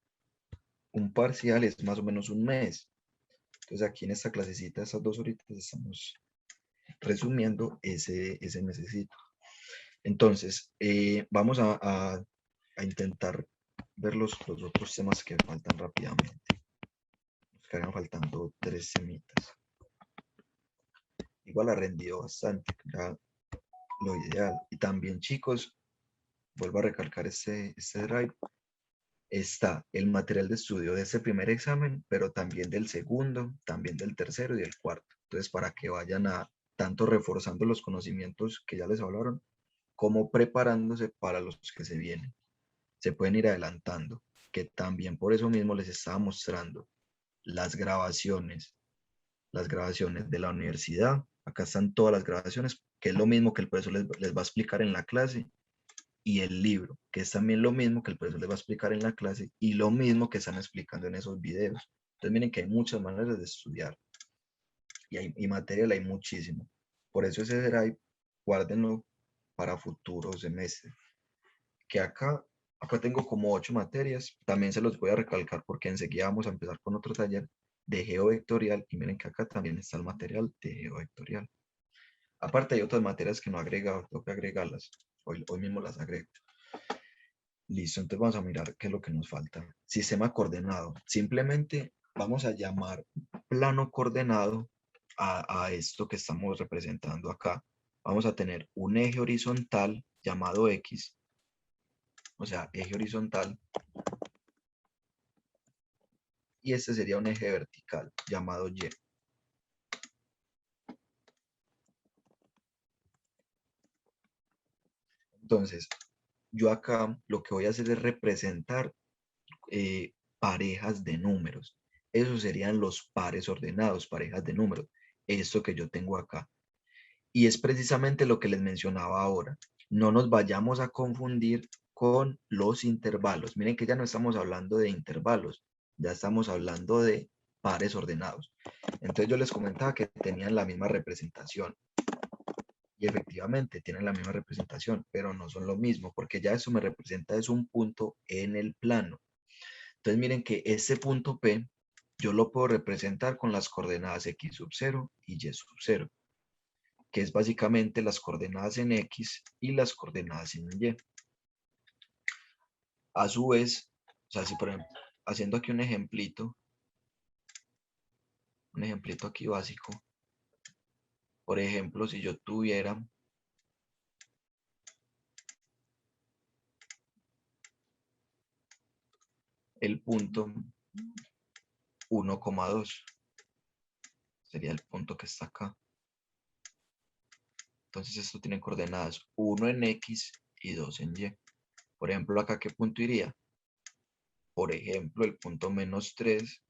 un parcial es más o menos un mes. Entonces aquí en esta clasecita, estas 2 horitas, estamos resumiendo ese mesecito. Entonces, vamos a intentar ver los otros temas que faltan rápidamente. Nos quedan faltando 3 semitas. Igual ha rendido bastante, era lo ideal. Y también, chicos, vuelvo a recalcar este drive. Está el material de estudio de este primer examen, pero también del segundo, también del tercero y del cuarto. Entonces, para que vayan tanto reforzando los conocimientos que ya les hablaron, como preparándose para los que se vienen. Se pueden ir adelantando, que también por eso mismo les estaba mostrando las grabaciones de la universidad. Acá están todas las grabaciones, que es lo mismo que el profesor les va a explicar en la clase, y el libro, que es también lo mismo que el profesor les va a explicar en la clase y lo mismo que están explicando en esos videos. Entonces miren que hay muchas maneras de estudiar y material hay muchísimo. Por eso ese drive, guárdenlo para futuros semestres. Que acá tengo como 8 materias, también se los voy a recalcar porque enseguida vamos a empezar con otro taller de geovectorial y miren que acá también está el material de geovectorial. Aparte hay otras materias que no he agregado, tengo que agregarlas, hoy mismo las agrego. Listo, entonces vamos a mirar qué es lo que nos falta. Sistema coordenado, simplemente vamos a llamar plano coordenado a esto que estamos representando acá. Vamos a tener un eje horizontal llamado X, o sea, eje horizontal, y este sería un eje vertical llamado Y. Entonces, yo acá lo que voy a hacer es representar parejas de números. Esos serían los pares ordenados, parejas de números. Esto que yo tengo acá. Y es precisamente lo que les mencionaba ahora. No nos vayamos a confundir con los intervalos. Miren que ya no estamos hablando de intervalos, ya estamos hablando de pares ordenados. Entonces yo les comentaba que tenían la misma representación. Y efectivamente tienen la misma representación, pero no son lo mismo, porque ya eso me representa es un punto en el plano. Entonces miren que este punto P, yo lo puedo representar con las coordenadas X sub 0 y Y sub 0, que es básicamente las coordenadas en X y las coordenadas en Y. A su vez, o sea, si por ejemplo, haciendo aquí un ejemplito aquí básico, por ejemplo, si yo tuviera el punto 1,2, sería el punto que está acá. Entonces esto tiene coordenadas 1 en X y 2 en Y. Por ejemplo, acá, ¿qué punto iría? Por ejemplo, el punto -3,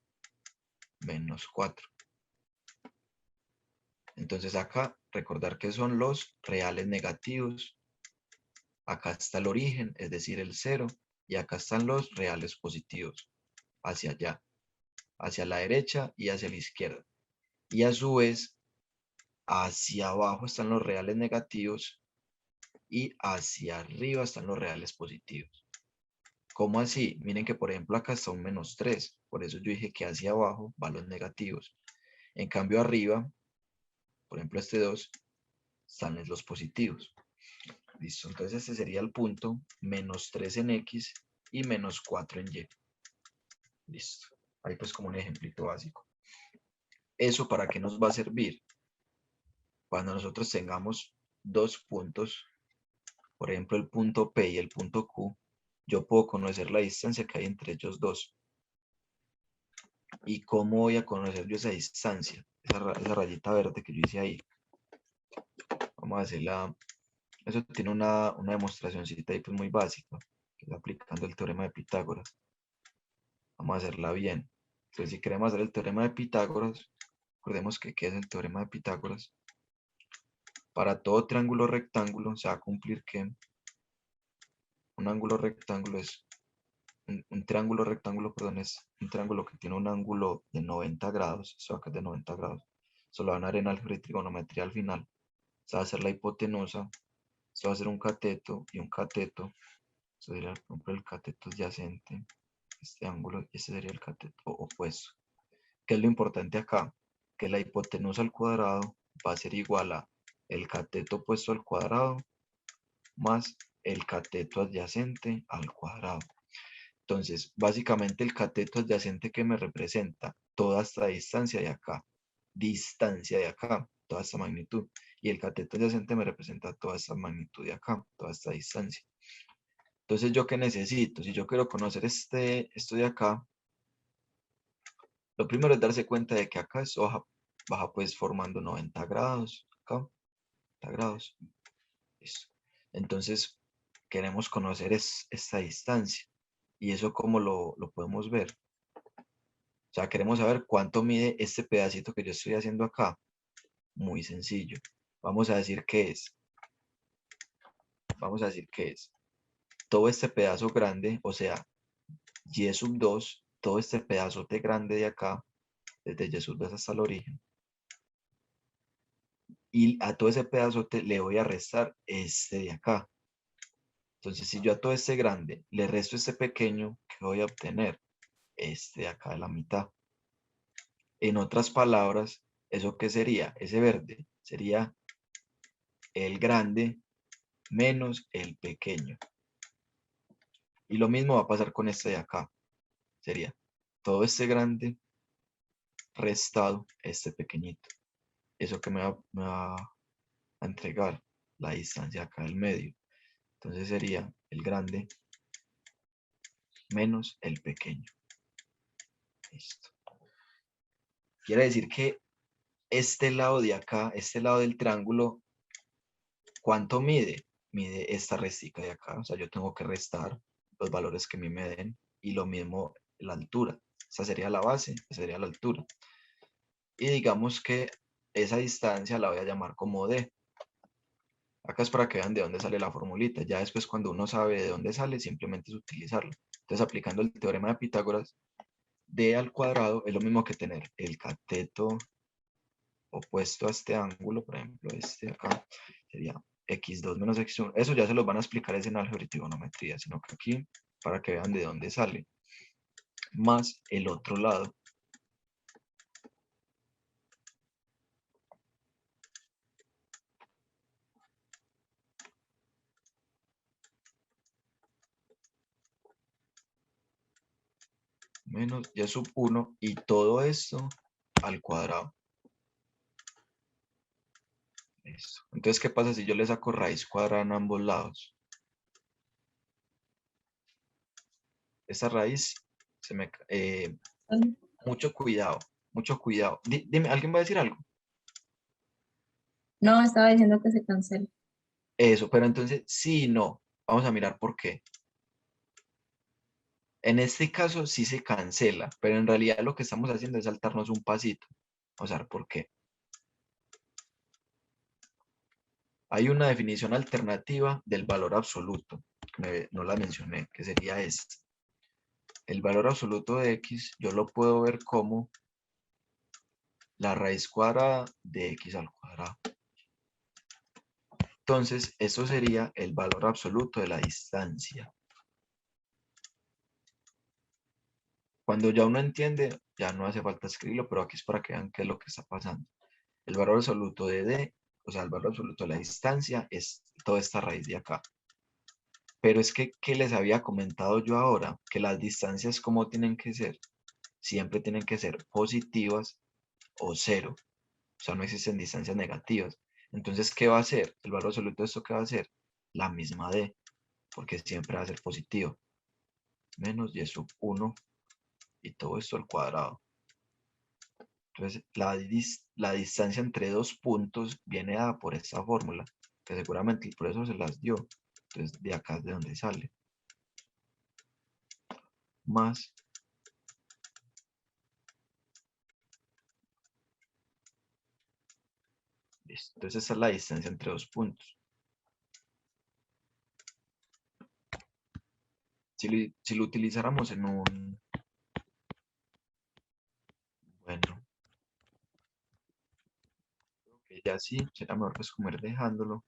-4. Entonces acá, recordar que son los reales negativos. Acá está el origen, es decir, el 0. Y acá están los reales positivos, hacia allá, hacia la derecha y hacia la izquierda. Y a su vez, hacia abajo están los reales negativos y hacia arriba están los reales positivos. ¿Cómo así? Miren que por ejemplo acá está un -3, por eso yo dije que hacia abajo van los negativos. En cambio arriba, por ejemplo este 2, están los positivos. Listo, entonces este sería el punto -3 en X y -4 en Y. Listo, ahí pues como un ejemplito básico. ¿Eso para qué nos va a servir? Cuando nosotros tengamos dos puntos, por ejemplo el punto P y el punto Q, yo puedo conocer la distancia que hay entre ellos dos. ¿Y cómo voy a conocer yo esa distancia? Esa rayita verde que yo hice ahí. Vamos a hacerla. Eso tiene una demostracióncita ahí pues muy básica, que es aplicando el teorema de Pitágoras. Vamos a hacerla bien. Entonces, si queremos hacer el teorema de Pitágoras, recordemos que ¿qué es el teorema de Pitágoras? Para todo triángulo rectángulo se va a cumplir que un ángulo rectángulo es un triángulo rectángulo, perdón, es un triángulo que tiene un ángulo de 90 grados. Eso acá es de 90 grados. Eso lo van a dar en álgebra y trigonometría al final. Se va a hacer la hipotenusa. Se va a hacer un cateto y un cateto. Eso sería, por ejemplo, el cateto adyacente. Este ángulo y este sería el cateto opuesto. ¿Qué es lo importante acá? Que la hipotenusa al cuadrado va a ser igual a el cateto opuesto al cuadrado más el cateto adyacente al cuadrado. Entonces, básicamente el cateto adyacente que me representa toda esta distancia de acá, toda esta magnitud. Y el cateto adyacente me representa toda esta magnitud de acá, toda esta distancia. Entonces, ¿yo qué necesito? Si yo quiero conocer esto de acá, lo primero es darse cuenta de que acá esto baja pues formando 90 grados, acá, 90 grados. Listo. Entonces, queremos conocer esta distancia. ¿Y eso cómo lo podemos ver? O sea, queremos saber cuánto mide este pedacito que yo estoy haciendo acá. Muy sencillo. Vamos a decir que es. Vamos a decir que es. Todo este pedazo grande, o sea, y sub 2, todo este pedazote grande de acá, desde y sub 2 hasta el origen. Y a todo ese pedazote le voy a restar este de acá. Entonces, si yo a todo este grande le resto este pequeño, ¿qué voy a obtener? Este de acá de la mitad. En otras palabras, ¿eso qué sería? Ese verde sería el grande menos el pequeño. Y lo mismo va a pasar con este de acá. Sería todo este grande restado este pequeñito. Eso que me va a entregar la distancia acá del medio. Entonces sería el grande menos el pequeño. Listo. Quiere decir que este lado de acá, este lado del triángulo, ¿cuánto mide? Mide esta restica de acá. O sea, yo tengo que restar los valores que a mí me den. Y lo mismo la altura. Esa sería la base, esa sería la altura. Y digamos que esa distancia la voy a llamar como D. Acá es para que vean de dónde sale la formulita. Ya después cuando uno sabe de dónde sale, simplemente es utilizarlo. Entonces, aplicando el teorema de Pitágoras, d al cuadrado es lo mismo que tener el cateto opuesto a este ángulo, por ejemplo, este de acá, sería x2 menos x1. Eso ya se los van a explicar es en álgebra y trigonometría, sino que aquí, para que vean de dónde sale. Más el otro lado. Menos y sub 1 y todo esto al cuadrado. Listo. Entonces, ¿qué pasa si yo le saco raíz cuadrada en ambos lados? Esta raíz se me... mucho cuidado, mucho cuidado. Dime, ¿alguien va a decir algo? No, estaba diciendo que se cancela. Eso, pero entonces sí y no. Vamos a mirar por qué. En este caso sí se cancela, pero en realidad lo que estamos haciendo es saltarnos un pasito. Vamos a ver por qué. Hay una definición alternativa del valor absoluto. No la mencioné, que sería esta. El valor absoluto de x yo lo puedo ver como la raíz cuadrada de x al cuadrado. Entonces, esto sería el valor absoluto de la distancia. Cuando ya uno entiende, ya no hace falta escribirlo, pero aquí es para que vean qué es lo que está pasando. El valor absoluto de d, o sea, el valor absoluto de la distancia es toda esta raíz de acá. Pero es que, ¿qué les había comentado yo ahora? Que las distancias, ¿cómo tienen que ser? Siempre tienen que ser positivas o cero. O sea, no existen distancias negativas. Entonces, ¿qué va a ser? El valor absoluto de esto, ¿qué va a ser? La misma d, porque siempre va a ser positivo. Menos y sub 1 y todo esto al cuadrado. Entonces, la distancia entre dos puntos viene dada por esta fórmula, que seguramente por eso se las dio. Entonces, de acá es de donde sale. Más. Listo. Entonces, esa es la distancia entre dos puntos. Si lo utilizáramos en un... Bueno, creo que ya sí, será mejor pues como ir dejándolo.